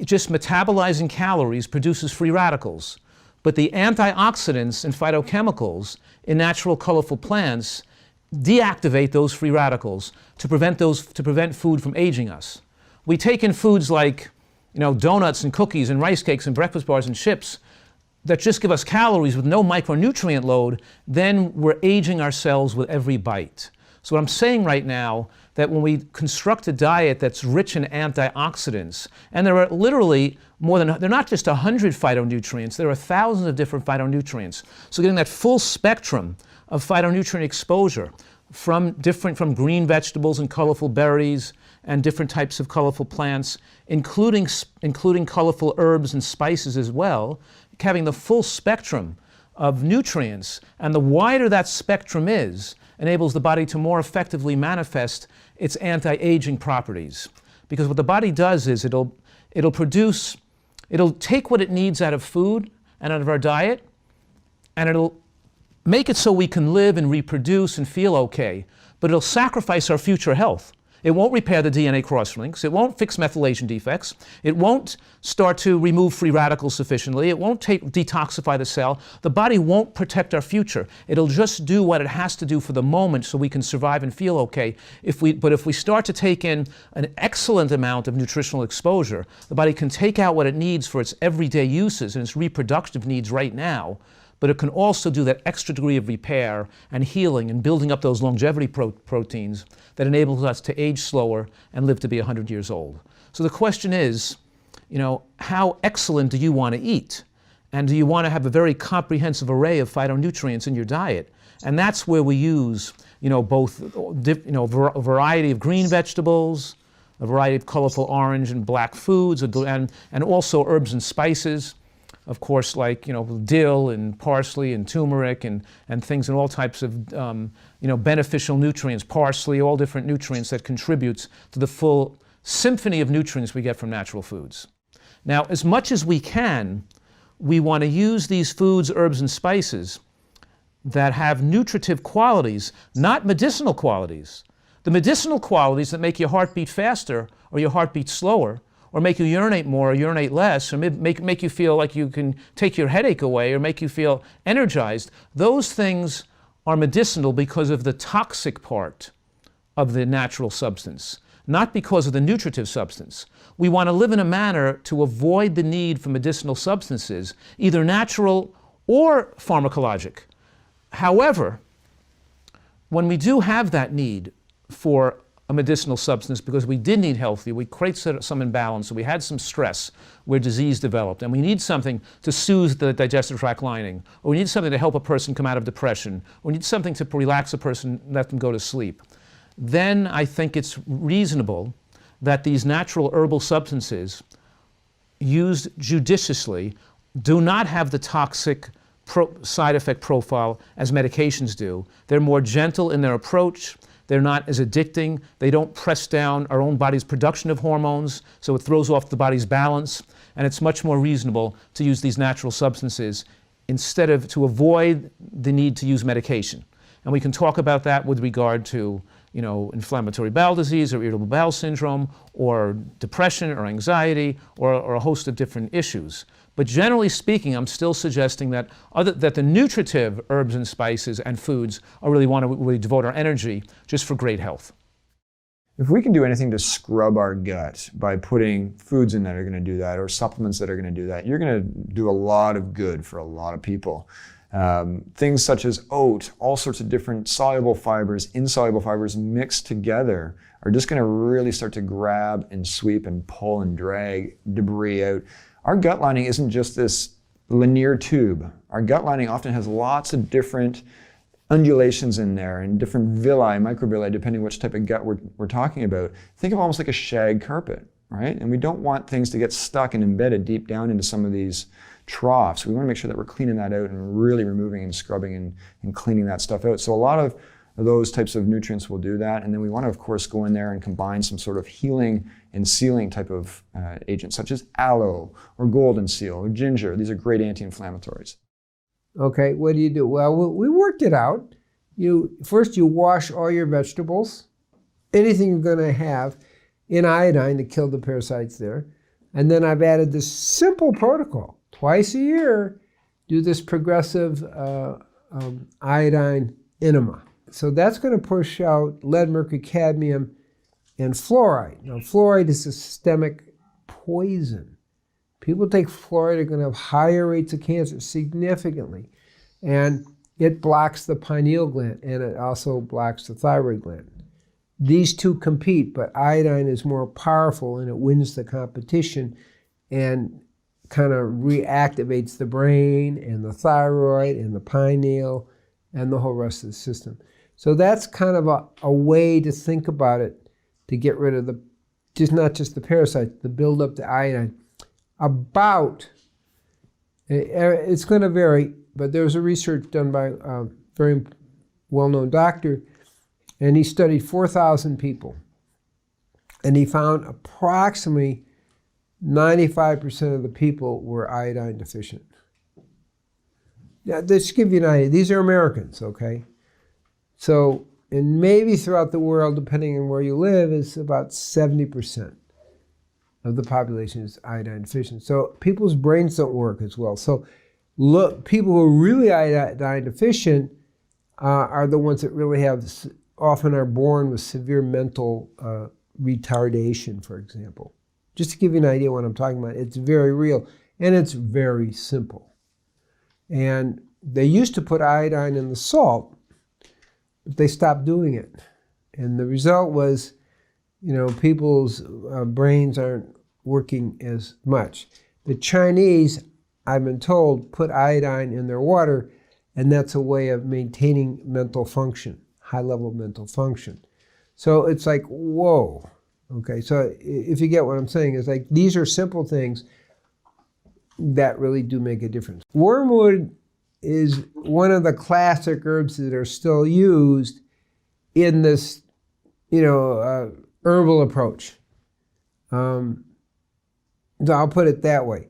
just metabolizing calories produces free radicals, but the antioxidants and phytochemicals in natural colorful plants deactivate those free radicals to prevent food from aging us. We take in foods like, donuts and cookies and rice cakes and breakfast bars and chips. that just give us calories with no micronutrient load, then we're aging our cells with every bite. So what I'm saying right now, that when we construct a diet that's rich in antioxidants, and there are literally they're not just 100 phytonutrients, there are thousands of different phytonutrients. So getting that full spectrum of phytonutrient exposure from green vegetables and colorful berries and different types of colorful plants, including colorful herbs and spices as well, having the full spectrum of nutrients, and the wider that spectrum is, enables the body to more effectively manifest its anti-aging properties. Because what the body does is it'll take what it needs out of food and out of our diet, and it'll make it so we can live and reproduce and feel okay, but it'll sacrifice our future health. It won't repair the DNA crosslinks. It won't fix methylation defects. It won't start to remove free radicals sufficiently. It won't detoxify the cell. The body won't protect our future. It'll just do what it has to do for the moment so we can survive and feel okay. But if we start to take in an excellent amount of nutritional exposure, the body can take out what it needs for its everyday uses and its reproductive needs right now, but it can also do that extra degree of repair and healing and building up those longevity proteins that enables us to age slower and live to be 100 years old. So the question is, how excellent do you want to eat? And do you want to have a very comprehensive array of phytonutrients in your diet? And that's where we use, both, a variety of green vegetables, a variety of colorful orange and black foods, and also herbs and spices. Of course, like dill and parsley and turmeric and things, and all types of beneficial nutrients, parsley, all different nutrients that contributes to the full symphony of nutrients we get from natural foods. Now, as much as we can, we want to use these foods, herbs, and spices that have nutritive qualities, not medicinal qualities. The medicinal qualities that make your heart beat faster or your heart beat slower, or make you urinate more or urinate less, or make you feel like you can take your headache away, or make you feel energized, those things are medicinal because of the toxic part of the natural substance, not because of the nutritive substance. We want to live in a manner to avoid the need for medicinal substances, either natural or pharmacologic. However, when we do have that need for a medicinal substance because we did need healthy, we created some imbalance, so we had some stress where disease developed, and we need something to soothe the digestive tract lining, or we need something to help a person come out of depression, or we need something to relax a person, let them go to sleep, then I think it's reasonable that these natural herbal substances, used judiciously, do not have the toxic side effect profile as medications do. They're more gentle in their approach. They're not as addicting. They don't press down our own body's production of hormones, so it throws off the body's balance. And it's much more reasonable to use these natural substances instead of to avoid the need to use medication. And we can talk about that with regard to inflammatory bowel disease or irritable bowel syndrome or depression or anxiety or a host of different issues. But generally speaking, I'm still suggesting that the nutritive herbs and spices and foods are want to really devote our energy just for great health. If we can do anything to scrub our gut by putting foods in that are going to do that, or supplements that are going to do that, you're going to do a lot of good for a lot of people. Things such as oat, all sorts of different soluble fibers, insoluble fibers mixed together are just going to really start to grab and sweep and pull and drag debris out. Our gut lining isn't just this linear tube. Our gut lining often has lots of different undulations in there and different villi, microvilli, depending which type of gut we're talking about. Think of almost like a shag carpet, right? And we don't want things to get stuck and embedded deep down into some of these troughs. We want to make sure that we're cleaning that out and really removing and scrubbing and cleaning that stuff out. So a lot of those types of nutrients will do that. And then we want to, of course, go in there and combine some sort of healing and sealing type of agents, such as aloe or golden seal or ginger. These are great anti-inflammatories. Okay, what do you do? Well, we worked it out. First you wash all your vegetables, anything you're going to have, in iodine to kill the parasites there. And then I've added this simple protocol. Twice a year, do this progressive iodine enema. So that's going to push out lead, mercury, cadmium, and fluoride. Now, fluoride is a systemic poison. People take fluoride are going to have higher rates of cancer significantly. And it blocks the pineal gland, and it also blocks the thyroid gland. These two compete, but iodine is more powerful, and it wins the competition and kind of reactivates the brain and the thyroid and the pineal and the whole rest of the system. So that's kind of a way to think about it, to get rid of not just the parasites, to build up the iodine. It's going to vary, but there was a research done by a very well-known doctor, and he studied 4,000 people. And he found approximately 95% of the people were iodine deficient. Now, just to give you an idea, these are Americans, okay? So, and maybe throughout the world, depending on where you live, it's about 70% of the population is iodine deficient. So people's brains don't work as well. So look, people who are really iodine deficient are the ones that really often are born with severe mental retardation, for example. Just to give you an idea what I'm talking about, it's very real, and it's very simple. And they used to put iodine in the salt, but they stopped doing it. And the result was, people's brains aren't working as much. The Chinese, I've been told, put iodine in their water, and that's a way of maintaining mental function, high-level mental function. So it's like, whoa. Okay, so if you get what I'm saying, it's like these are simple things that really do make a difference. Wormwood is one of the classic herbs that are still used in this, herbal approach. So I'll put it that way.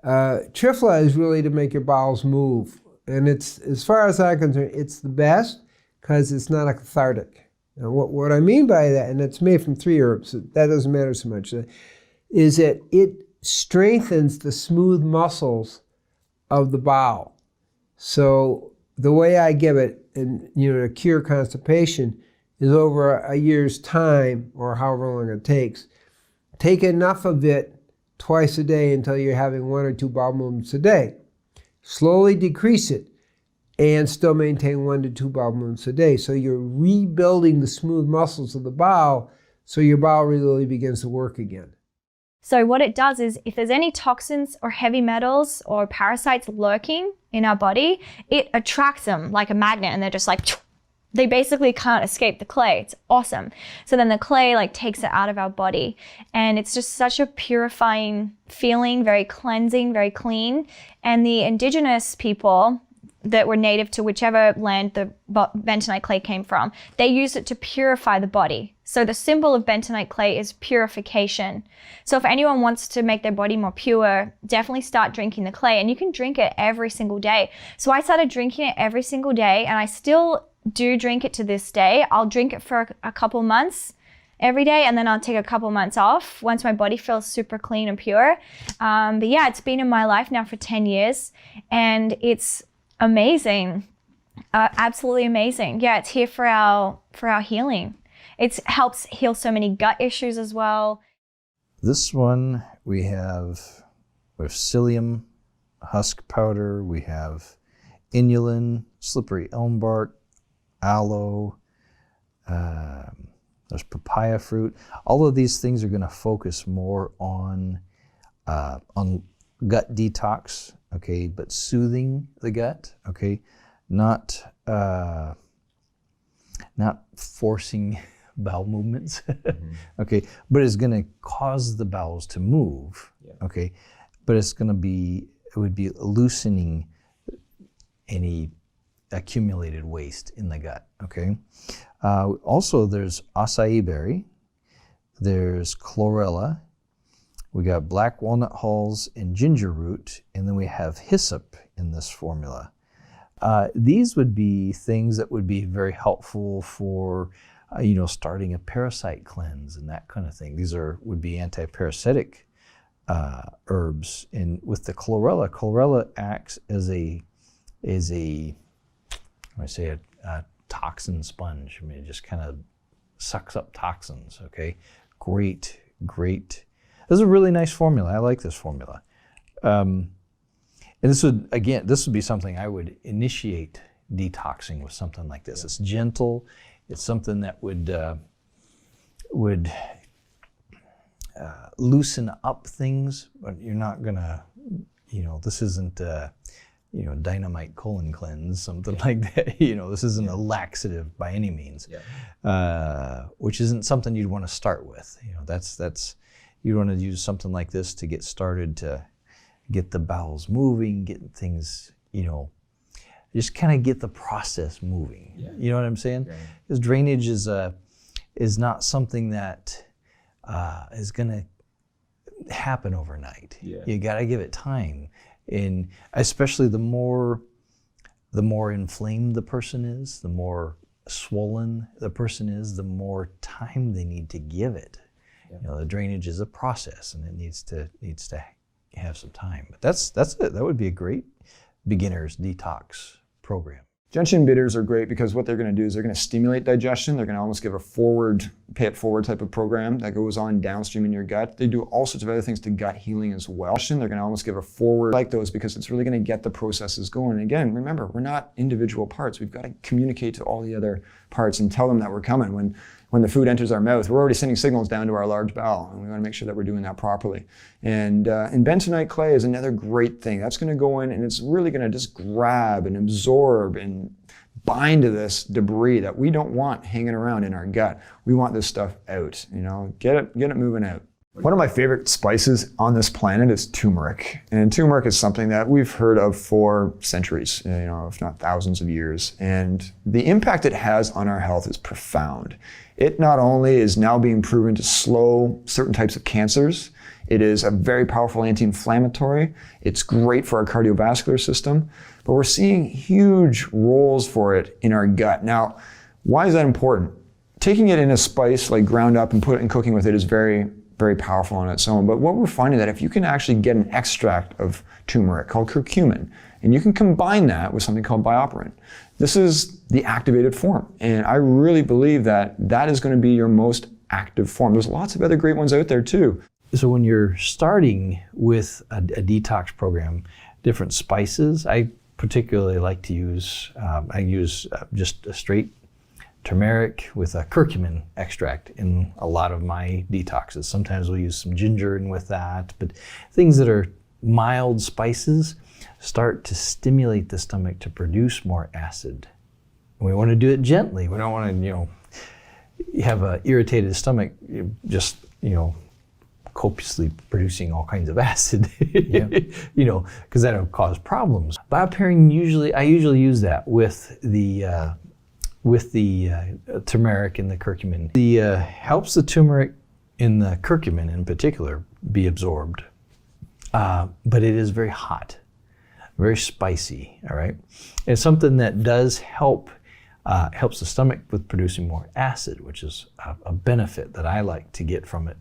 Triphala is really to make your bowels move. And it's, as far as I'm concerned, it's the best because it's not a cathartic. Now, what I mean by that, and it's made from 3 herbs, so that doesn't matter so much, is that it strengthens the smooth muscles of the bowel. So the way I give it, and to cure constipation, is over a year's time, or however long it takes. Take enough of it twice a day until you're having 1 or 2 bowel movements a day. Slowly decrease it, and still maintain 1 to 2 bowel movements a day. So you're rebuilding the smooth muscles of the bowel, so your bowel really begins to work again. So what it does is, if there's any toxins or heavy metals or parasites lurking in our body, it attracts them like a magnet, and they're just like, they basically can't escape the clay. It's awesome. So then the clay takes it out of our body, and it's just such a purifying feeling, very cleansing, very clean. And the indigenous people that were native to whichever land the bentonite clay came from, they used it to purify the body. So the symbol of bentonite clay is purification. So if anyone wants to make their body more pure, definitely start drinking the clay, and you can drink it every single day. So I started drinking it every single day, and I still do drink it to this day. I'll drink it for a couple months every day, and then I'll take a couple months off once my body feels super clean and pure. But yeah, it's been in my life now for 10 years, and it's amazing. Absolutely amazing. Yeah, it's here for our healing. It helps heal so many gut issues as well. This one we have psyllium husk powder, we have inulin, slippery elm bark, aloe, there's papaya fruit. All of these things are going to focus more on gut detox, okay, but soothing the gut, okay, not forcing bowel movements, okay, but it's going to cause the bowels to move, okay, but it would be loosening any accumulated waste in the gut, okay. Also, there's acai berry, there's chlorella, we got black walnut hulls and ginger root, and then we have hyssop in this formula. These would be things that would be very helpful for starting a parasite cleanse and that kind of thing. These would be anti-parasitic herbs. And with the chlorella acts as a toxin sponge. I mean, it just kind of sucks up toxins, okay? Great. This is a really nice formula. I like this formula. And this would be something I would initiate detoxing with something like this. It's gentle. It's something that would loosen up things, but you're not gonna, this isn't, dynamite colon cleanse, something like that. This isn't a laxative by any means, which isn't something you'd want to start with. You'd want to use something like this to get started, to get the bowels moving, get things, just kind of get the process moving. You know what I'm saying? Because drainage is not something that is going to happen overnight. You got to give it time, and especially the more inflamed the person is, the more swollen the person is, the more time they need to give it. The drainage is a process, and it needs to have some time. But that's it. That would be a great beginner's detox program. Gentian bitters are great because what they're going to do is they're going to stimulate digestion. They're going to almost give a pay it forward type of program that goes on downstream in your gut. They do all sorts of other things to gut healing as well. They're going to almost give a forward like those because it's really going to get the processes going. And again, remember, we're not individual parts. We've got to communicate to all the other parts and tell them that we're coming. When the food enters our mouth, we're already sending signals down to our large bowel, and we want to make sure that we're doing that properly. And bentonite clay is another great thing. That's going to go in, and it's really going to just grab and absorb and bind to this debris that we don't want hanging around in our gut. We want this stuff out. Get it moving out. One of my favorite spices on this planet is turmeric. And turmeric is something that we've heard of for centuries, if not thousands of years. And the impact it has on our health is profound. It not only is now being proven to slow certain types of cancers, it is a very powerful anti-inflammatory. It's great for our cardiovascular system, but we're seeing huge roles for it in our gut. Now, why is that important? Taking it in a spice, like ground up and put it in cooking with it, is very, very powerful on its own. But what we're finding that if you can actually get an extract of turmeric called curcumin, and you can combine that with something called BioPerine, this is the activated form. And I really believe that that is going to be your most active form. There's lots of other great ones out there too. So when you're starting with a detox program, different spices, I particularly like to use, just a straight turmeric with a curcumin extract in a lot of my detoxes. Sometimes we'll use some ginger in with that, but things that are mild spices start to stimulate the stomach to produce more acid. We want to do it gently. We don't want to, have an irritated stomach, just, copiously producing all kinds of acid, because that'll cause problems. BioPerine, I usually use that with the turmeric and the curcumin. Helps the turmeric and the curcumin in particular be absorbed, but it is very hot, very spicy. All right, it's something that does helps the stomach with producing more acid, which is a benefit that I like to get from it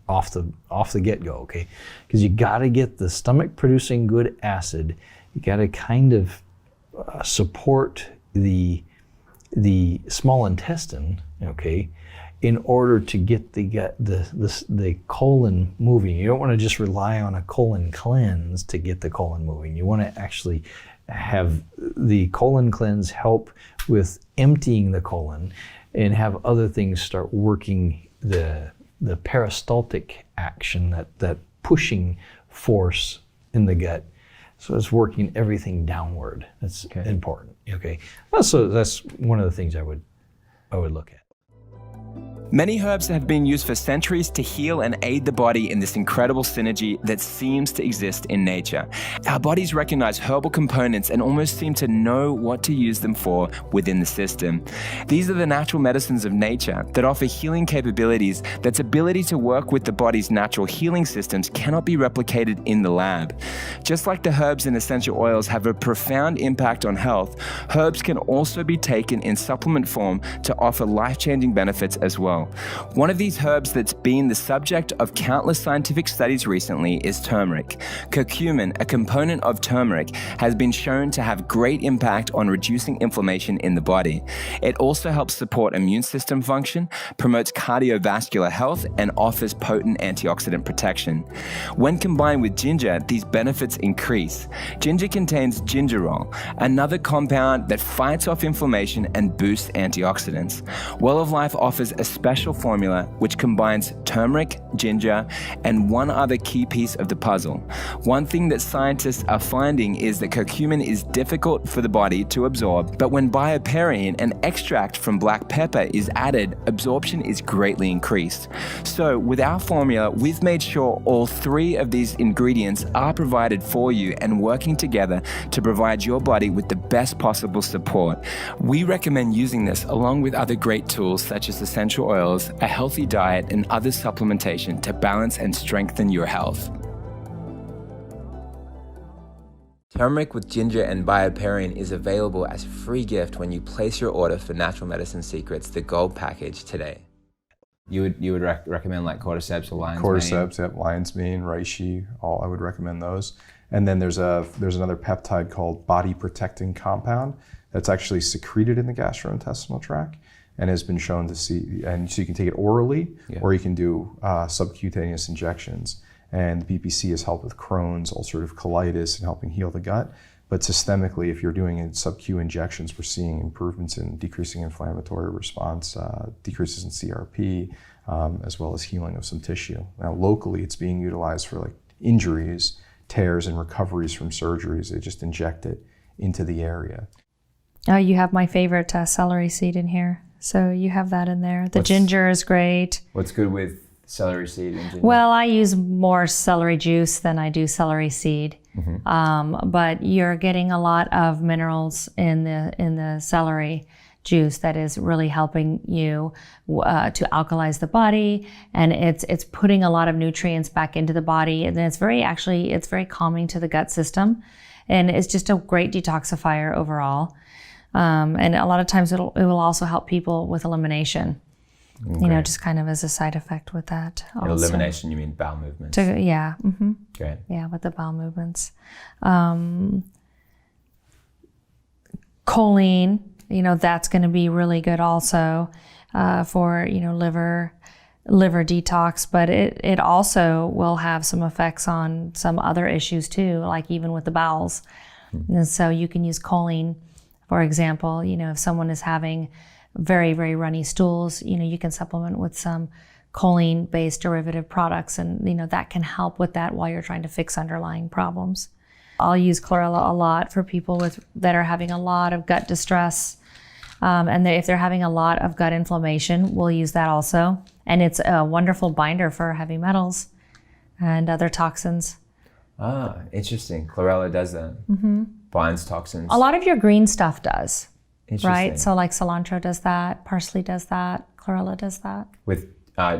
off the get-go, okay? Because you got to get the stomach producing good acid. You got to kind of support the small intestine, okay, in order to get the colon moving. You don't want to just rely on a colon cleanse to get the colon moving. You want to actually have the colon cleanse help with emptying the colon and have other things start working the peristaltic action, that pushing force in the gut. So it's working everything downward. That's important. Okay. So that's one of the things I would look at. Many herbs have been used for centuries to heal and aid the body in this incredible synergy that seems to exist in nature. Our bodies recognize herbal components and almost seem to know what to use them for within the system. These are the natural medicines of nature that offer healing capabilities that's ability to work with the body's natural healing systems cannot be replicated in the lab. Just like the herbs and essential oils have a profound impact on health, herbs can also be taken in supplement form to offer life-changing benefits as well. well. One of these herbs that's been the subject of countless scientific studies recently is turmeric. Curcumin, a component of turmeric, has been shown to have great impact on reducing inflammation in the body. It also helps support immune system function, promotes cardiovascular health, and offers potent antioxidant protection. When combined with ginger, these benefits increase. Ginger contains gingerol, another compound that fights off inflammation and boosts antioxidants. Well of Life offers a special formula which combines turmeric, ginger, and one other key piece of the puzzle. One thing that scientists are finding is that curcumin is difficult for the body to absorb, but when BioPerine, an extract from black pepper, is added, absorption is greatly increased. So with our formula, we've made sure all three of these ingredients are provided for you and working together to provide your body with the best possible support. We recommend using this along with other great tools such as essential oils, a healthy diet, and other supplementation to balance and strengthen your health. Turmeric with ginger and BioPerine is available as a free gift when you place your order for Natural Medicine Secrets, the Gold Package, today. You would recommend like cordyceps or lion's mane? Cordyceps, yep, lion's mane, reishi, I would recommend those. And then there's another peptide called body protecting compound that's actually secreted in the gastrointestinal tract and has been shown to see, and so you can take it orally, or you can do subcutaneous injections. And the BPC has helped with Crohn's, ulcerative colitis, and helping heal the gut. But systemically, if you're doing it sub-Q injections, we're seeing improvements in decreasing inflammatory response, decreases in CRP, as well as healing of some tissue. Now, locally, it's being utilized for like injuries, tears, and recoveries from surgeries. They just inject it into the area. Oh, you have my favorite celery seed in here. So you have that in there. The ginger is great. What's good with celery seed and ginger? Well, I use more celery juice than I do celery seed. But you're getting a lot of minerals in the celery juice that is really helping you to alkalize the body, and it's putting a lot of nutrients back into the body, and it's very calming to the gut system, and it's just a great detoxifier overall. And a lot of times it will also help people with elimination. Okay. You know, just kind of as a side effect with that. Elimination, you mean bowel movements? Yeah. Mm-hmm. Great. Yeah, with the bowel movements. Choline, that's going to be really good also for, liver detox, but it also will have some effects on some other issues too, like even with the bowels. And so you can use choline, for example, if someone is having very, very runny stools, you can supplement with some choline-based derivative products, and that can help with that while you're trying to fix underlying problems. I'll use chlorella a lot for people that are having a lot of gut distress, and if they're having a lot of gut inflammation, we'll use that also. And it's a wonderful binder for heavy metals and other toxins. Ah, interesting. Chlorella does that. Binds toxins. A lot of your green stuff does. Interesting. Right, so like cilantro does that, parsley does that, chlorella does that. With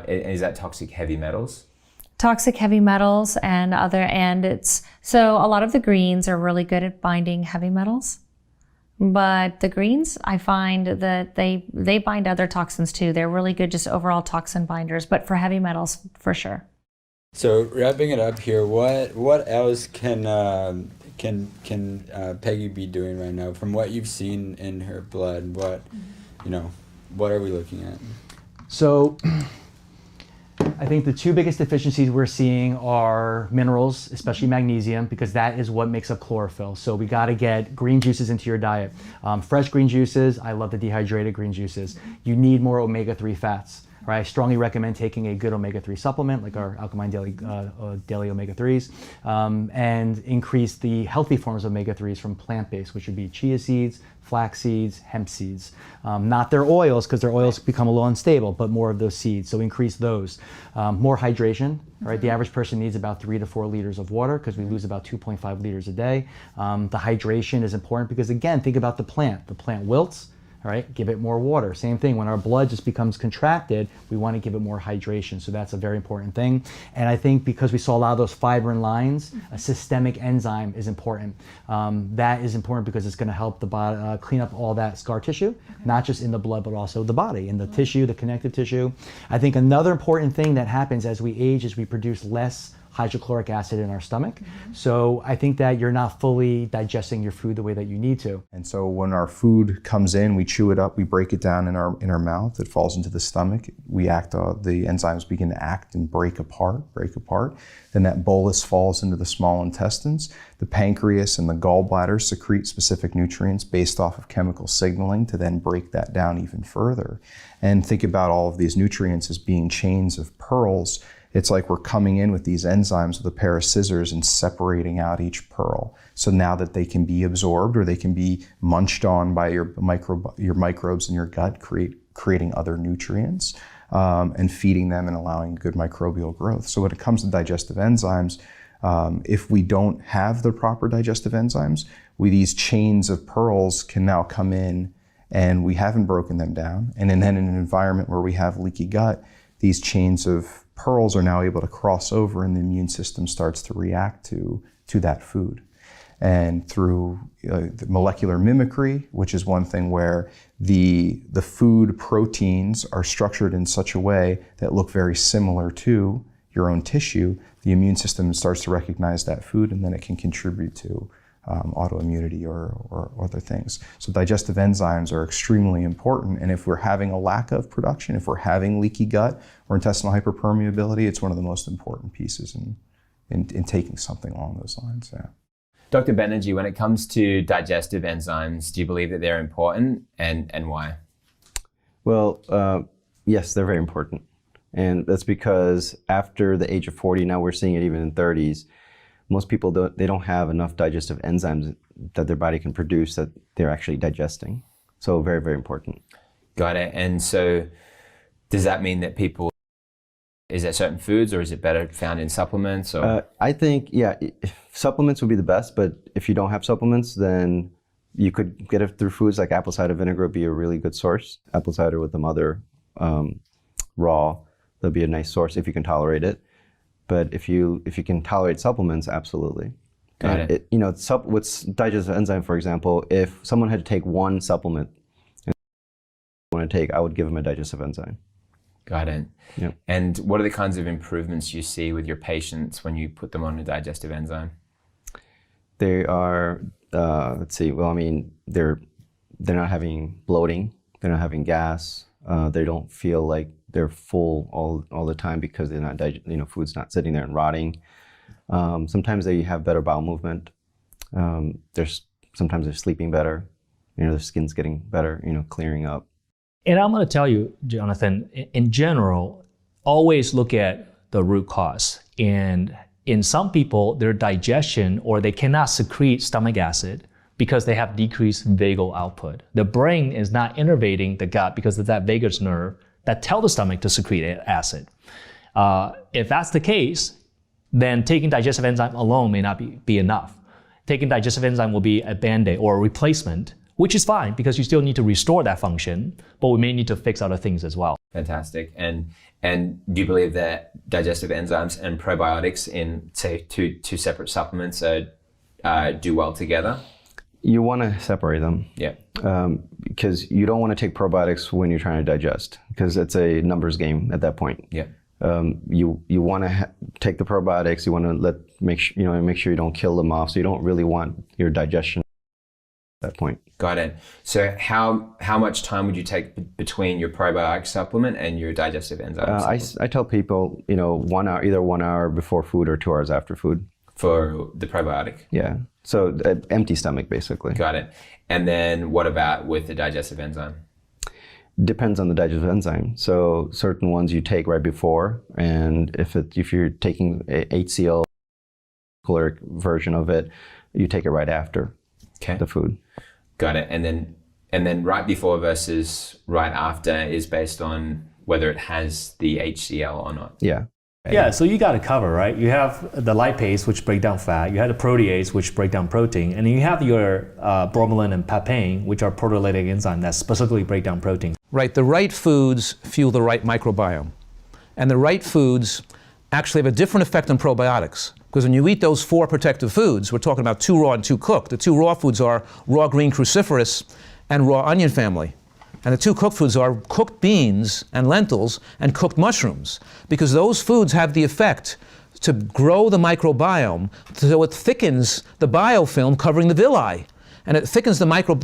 is that toxic heavy metals? Toxic heavy metals so a lot of the greens are really good at binding heavy metals, but the greens I find that they bind other toxins too. They're really good just overall toxin binders, but for heavy metals for sure. So wrapping it up here, what else can Peggy be doing right now from what you've seen in her blood? What are we looking at? So I think the two biggest deficiencies we're seeing are minerals, especially magnesium, because that is what makes up chlorophyll. So we got to get green juices into your diet. Fresh green juices, I love the dehydrated green juices. You need more omega-3 fats. Right, I strongly recommend taking a good omega-3 supplement like our Alkaline Daily omega-3s, and increase the healthy forms of omega-3s from plant-based, which would be chia seeds, flax seeds, hemp seeds. Not their oils, because their oils become a little unstable, but more of those seeds. So increase those. More hydration. Right, the average person needs about 3 to 4 liters of water because we lose about 2.5 liters a day. The hydration is important because, again, think about the plant. The plant wilts. All right, give it more water. Same thing, when our blood just becomes contracted, we want to give it more hydration. So that's a very important thing. And I think because we saw a lot of those fibrin lines, a systemic enzyme is important. That is important because it's going to help the body clean up all that scar tissue, not just in the blood, but also the body, in the tissue, the connective tissue. I think another important thing that happens as we age is we produce less hydrochloric acid in our stomach. So I think that you're not fully digesting your food the way that you need to. And so when our food comes in, we chew it up, we break it down in our mouth, it falls into the stomach, the enzymes begin to act and break apart. Then that bolus falls into the small intestines. The pancreas and the gallbladder secrete specific nutrients based off of chemical signaling to then break that down even further. And think about all of these nutrients as being chains of pearls. It's like we're coming in with these enzymes with a pair of scissors and separating out each pearl. So now that they can be absorbed or they can be munched on by your microbes in your gut, creating other nutrients and feeding them and allowing good microbial growth. So when it comes to digestive enzymes, if we don't have the proper digestive enzymes, these chains of pearls can now come in and we haven't broken them down. And then in an environment where we have leaky gut, these chains of pearls are now able to cross over and the immune system starts to react to that food. And through the molecular mimicry, which is one thing where the food proteins are structured in such a way that look very similar to your own tissue, the immune system starts to recognize that food and then it can contribute to autoimmunity or other things. So digestive enzymes are extremely important, and if we're having a lack of production, if we're having leaky gut or intestinal hyperpermeability, it's one of the most important pieces in taking something along those lines. Yeah. Dr. Banerjee, when it comes to digestive enzymes, do you believe that they're important, and why? Well, yes, they're very important. And that's because after the age of 40, now we're seeing it even in 30s, most people don't have enough digestive enzymes that their body can produce that they're actually digesting. So very, very important. Got it. And so does that mean that is there certain foods or is it better found in supplements? Or? I think, yeah, supplements would be the best, but if you don't have supplements, then you could get it through foods like apple cider vinegar would be a really good source. Apple cider with the mother raw, that'd be a nice source if you can tolerate it. But if you can tolerate supplements, absolutely. Got it. With digestive enzyme, for example, if someone had to take one supplement I would give them a digestive enzyme. Got it. Yep. And what are the kinds of improvements you see with your patients when you put them on a digestive enzyme? They are, they're not having bloating, they're not having gas, they don't feel like they're full all the time because they're not, food's not sitting there and rotting. Sometimes they have better bowel movement. Sometimes they're sleeping better. Their skin's getting better, clearing up. And I'm going to tell you, Jonathan, in general, always look at the root cause. And in some people, their digestion or they cannot secrete stomach acid because they have decreased vagal output. The brain is not innervating the gut because of that vagus nerve that tell the stomach to secrete acid. If that's the case, then taking digestive enzyme alone may not be enough. Taking digestive enzyme will be a band-aid or a replacement, which is fine because you still need to restore that function, but we may need to fix other things as well. Fantastic. And do you believe that digestive enzymes and probiotics in, say, two separate supplements do well together? You want to separate them. Yeah. Because you don't want to take probiotics when you're trying to digest, because it's a numbers game at that point. Yeah. You want to take the probiotics. You want to make sure you don't kill them off. So you don't really want your digestion at that point. Got it. So how much time would you take between your probiotic supplement and your digestive enzyme supplement? I tell people, 1 hour, either 1 hour before food or 2 hours after food. For the probiotic? Yeah. So empty stomach, basically. Got it. And then what about with the digestive enzyme? Depends on the digestive enzyme. So certain ones you take right before, and if you're taking a HCl caloric version of it, you take it right after the food. Got it. And then right before versus right after is based on whether it has the HCl or not. Yeah. Yeah, so you got to cover, right? You have the lipase, which break down fat. You have the protease, which break down protein. And then you have your bromelain and papain, which are proteolytic enzymes that specifically break down protein. Right, the right foods fuel the right microbiome. And the right foods actually have a different effect on probiotics. Because when you eat those 4 protective foods, we're talking about 2 raw and 2 cooked. The 2 raw foods are raw green cruciferous and raw onion family. And the 2 cooked foods are cooked beans and lentils and cooked mushrooms, because those foods have the effect to grow the microbiome, so it thickens the biofilm covering the villi. And it thickens the biofilm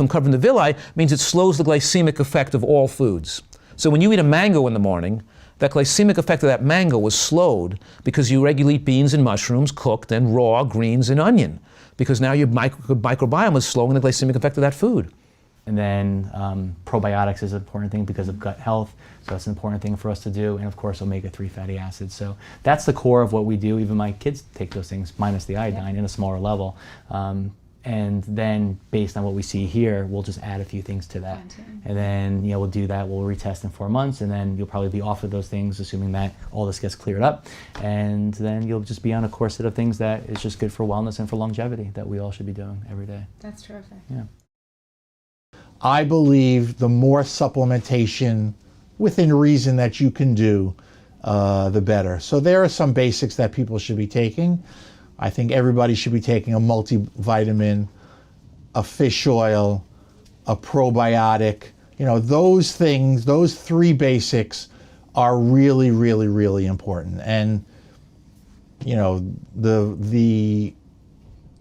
covering the villi, means it slows the glycemic effect of all foods. So when you eat a mango in the morning, that glycemic effect of that mango was slowed because you regularly eat beans and mushrooms cooked and raw greens and onion, because now your microbiome is slowing the glycemic effect of that food. And then probiotics is an important thing because of gut health, so that's an important thing for us to do. And of course, omega-3 fatty acids. So that's the core of what we do. Even my kids take those things, minus the iodine, in a smaller level. And then based on what we see here, we'll just add a few things to that. And then we'll do that, we'll retest in 4 months, and then you'll probably be off of those things, assuming that all this gets cleared up. And then you'll just be on a course of things that is just good for wellness and for longevity that we all should be doing every day. That's terrific. Yeah. I believe the more supplementation within reason that you can do, the better. So there are some basics that people should be taking. I think everybody should be taking a multivitamin, a fish oil, a probiotic. Those things, those 3 basics are really, really, really important. And, the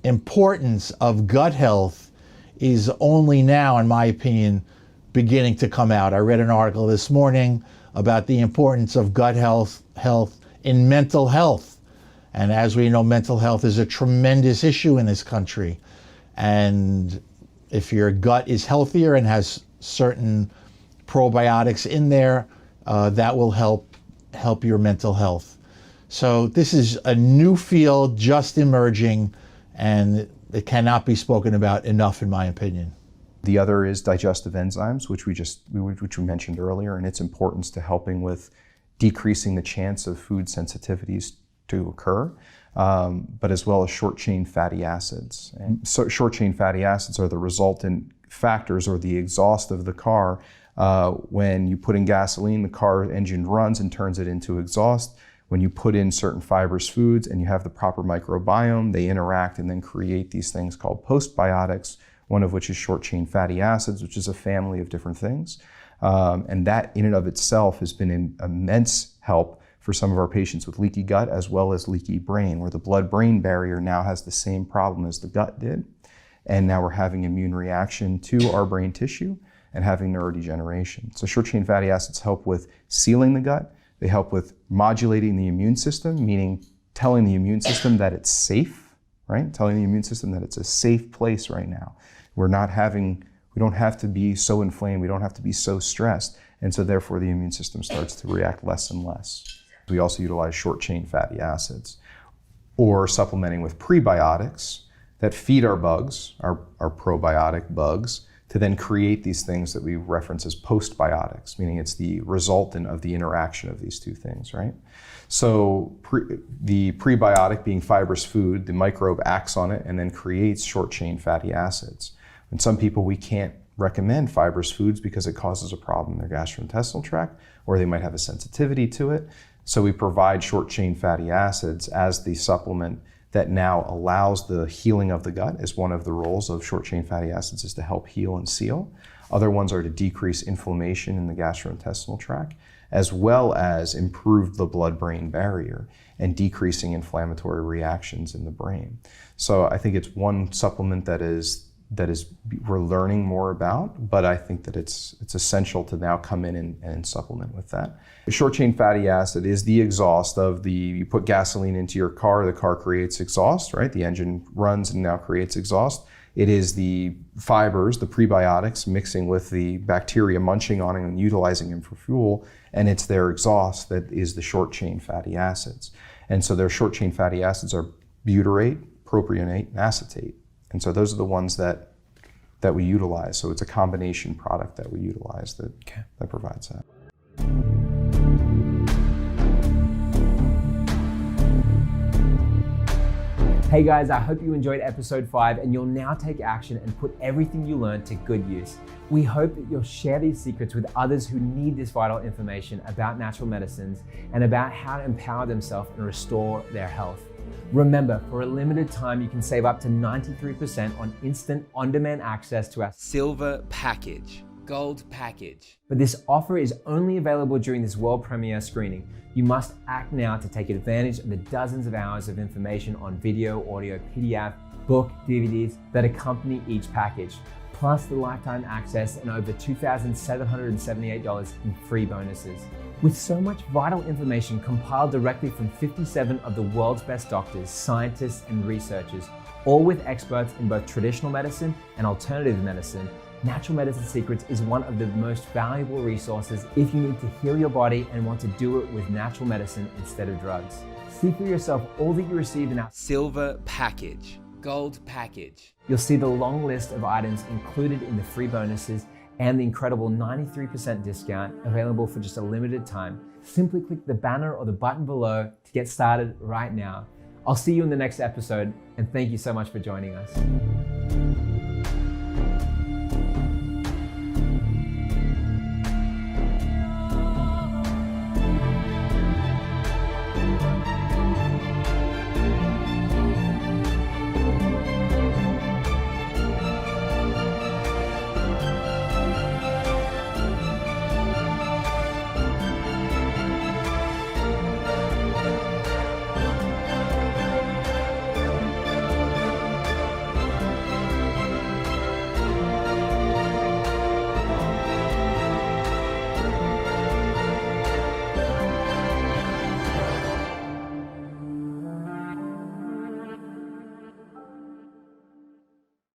importance of gut health is only now, in my opinion, beginning to come out. I read an article this morning about the importance of gut health in mental health. And as we know, mental health is a tremendous issue in this country. And if your gut is healthier and has certain probiotics in there, that will help your mental health. So this is a new field just emerging, and it cannot be spoken about enough, in my opinion. The other is digestive enzymes, which we mentioned earlier, and its importance to helping with decreasing the chance of food sensitivities to occur, but as well as short-chain fatty acids. And so short-chain fatty acids are the resultant factors, or the exhaust of the car. When you put in gasoline, the car engine runs and turns it into exhaust. When you put in certain fibrous foods and you have the proper microbiome, they interact and then create these things called postbiotics, one of which is short-chain fatty acids, which is a family of different things. And that in and of itself has been an immense help for some of our patients with leaky gut as well as leaky brain, where the blood-brain barrier now has the same problem as the gut did. And now we're having immune reaction to our brain tissue and having neurodegeneration. So short-chain fatty acids help with sealing the gut. They help with modulating the immune system, meaning telling the immune system that it's safe, right? Telling the immune system that it's a safe place right now. We don't have to be so inflamed, we don't have to be so stressed, and so therefore the immune system starts to react less and less. We also utilize short-chain fatty acids, or supplementing with prebiotics that feed our bugs, our probiotic bugs, to then create these things that we reference as postbiotics, meaning it's the resultant of the interaction of these 2 things, right? So the prebiotic being fibrous food, the microbe acts on it and then creates short-chain fatty acids. And some people, we can't recommend fibrous foods because it causes a problem in their gastrointestinal tract, or they might have a sensitivity to it. So we provide short-chain fatty acids as the supplement that now allows the healing of the gut. Is one of the roles of short-chain fatty acids, is to help heal and seal. Other ones are to decrease inflammation in the gastrointestinal tract, as well as improve the blood-brain barrier and decreasing inflammatory reactions in the brain. So I think it's one supplement that we're learning more about, but I think that it's essential to now come in and supplement with that. Short-chain fatty acid is the exhaust of you put gasoline into your car, the car creates exhaust, right? The engine runs and now creates exhaust. It is the fibers, the prebiotics, mixing with the bacteria, munching on it and utilizing them for fuel, and it's their exhaust that is the short-chain fatty acids. And so their short-chain fatty acids are butyrate, propionate, and acetate. And so those are the ones that we utilize. So it's a combination product that we utilize that provides that. Hey guys, I hope you enjoyed episode 5 and you'll now take action and put everything you learned to good use. We hope that you'll share these secrets with others who need this vital information about natural medicines and about how to empower themselves and restore their health. Remember, for a limited time, you can save up to 93% on instant on-demand access to our Silver Package, Gold Package. But this offer is only available during this world premiere screening. You must act now to take advantage of the dozens of hours of information on video, audio, PDF, book, DVDs that accompany each package, plus the lifetime access and over $2,778 in free bonuses. With so much vital information compiled directly from 57 of the world's best doctors, scientists, and researchers, all with experts in both traditional medicine and alternative medicine, Natural Medicine Secrets is one of the most valuable resources if you need to heal your body and want to do it with natural medicine instead of drugs. See for yourself all that you receive in our Silver Package, Gold Package. You'll see the long list of items included in the free bonuses and the incredible 93% discount available for just a limited time. Simply click the banner or the button below to get started right now. I'll see you in the next episode, and thank you so much for joining us.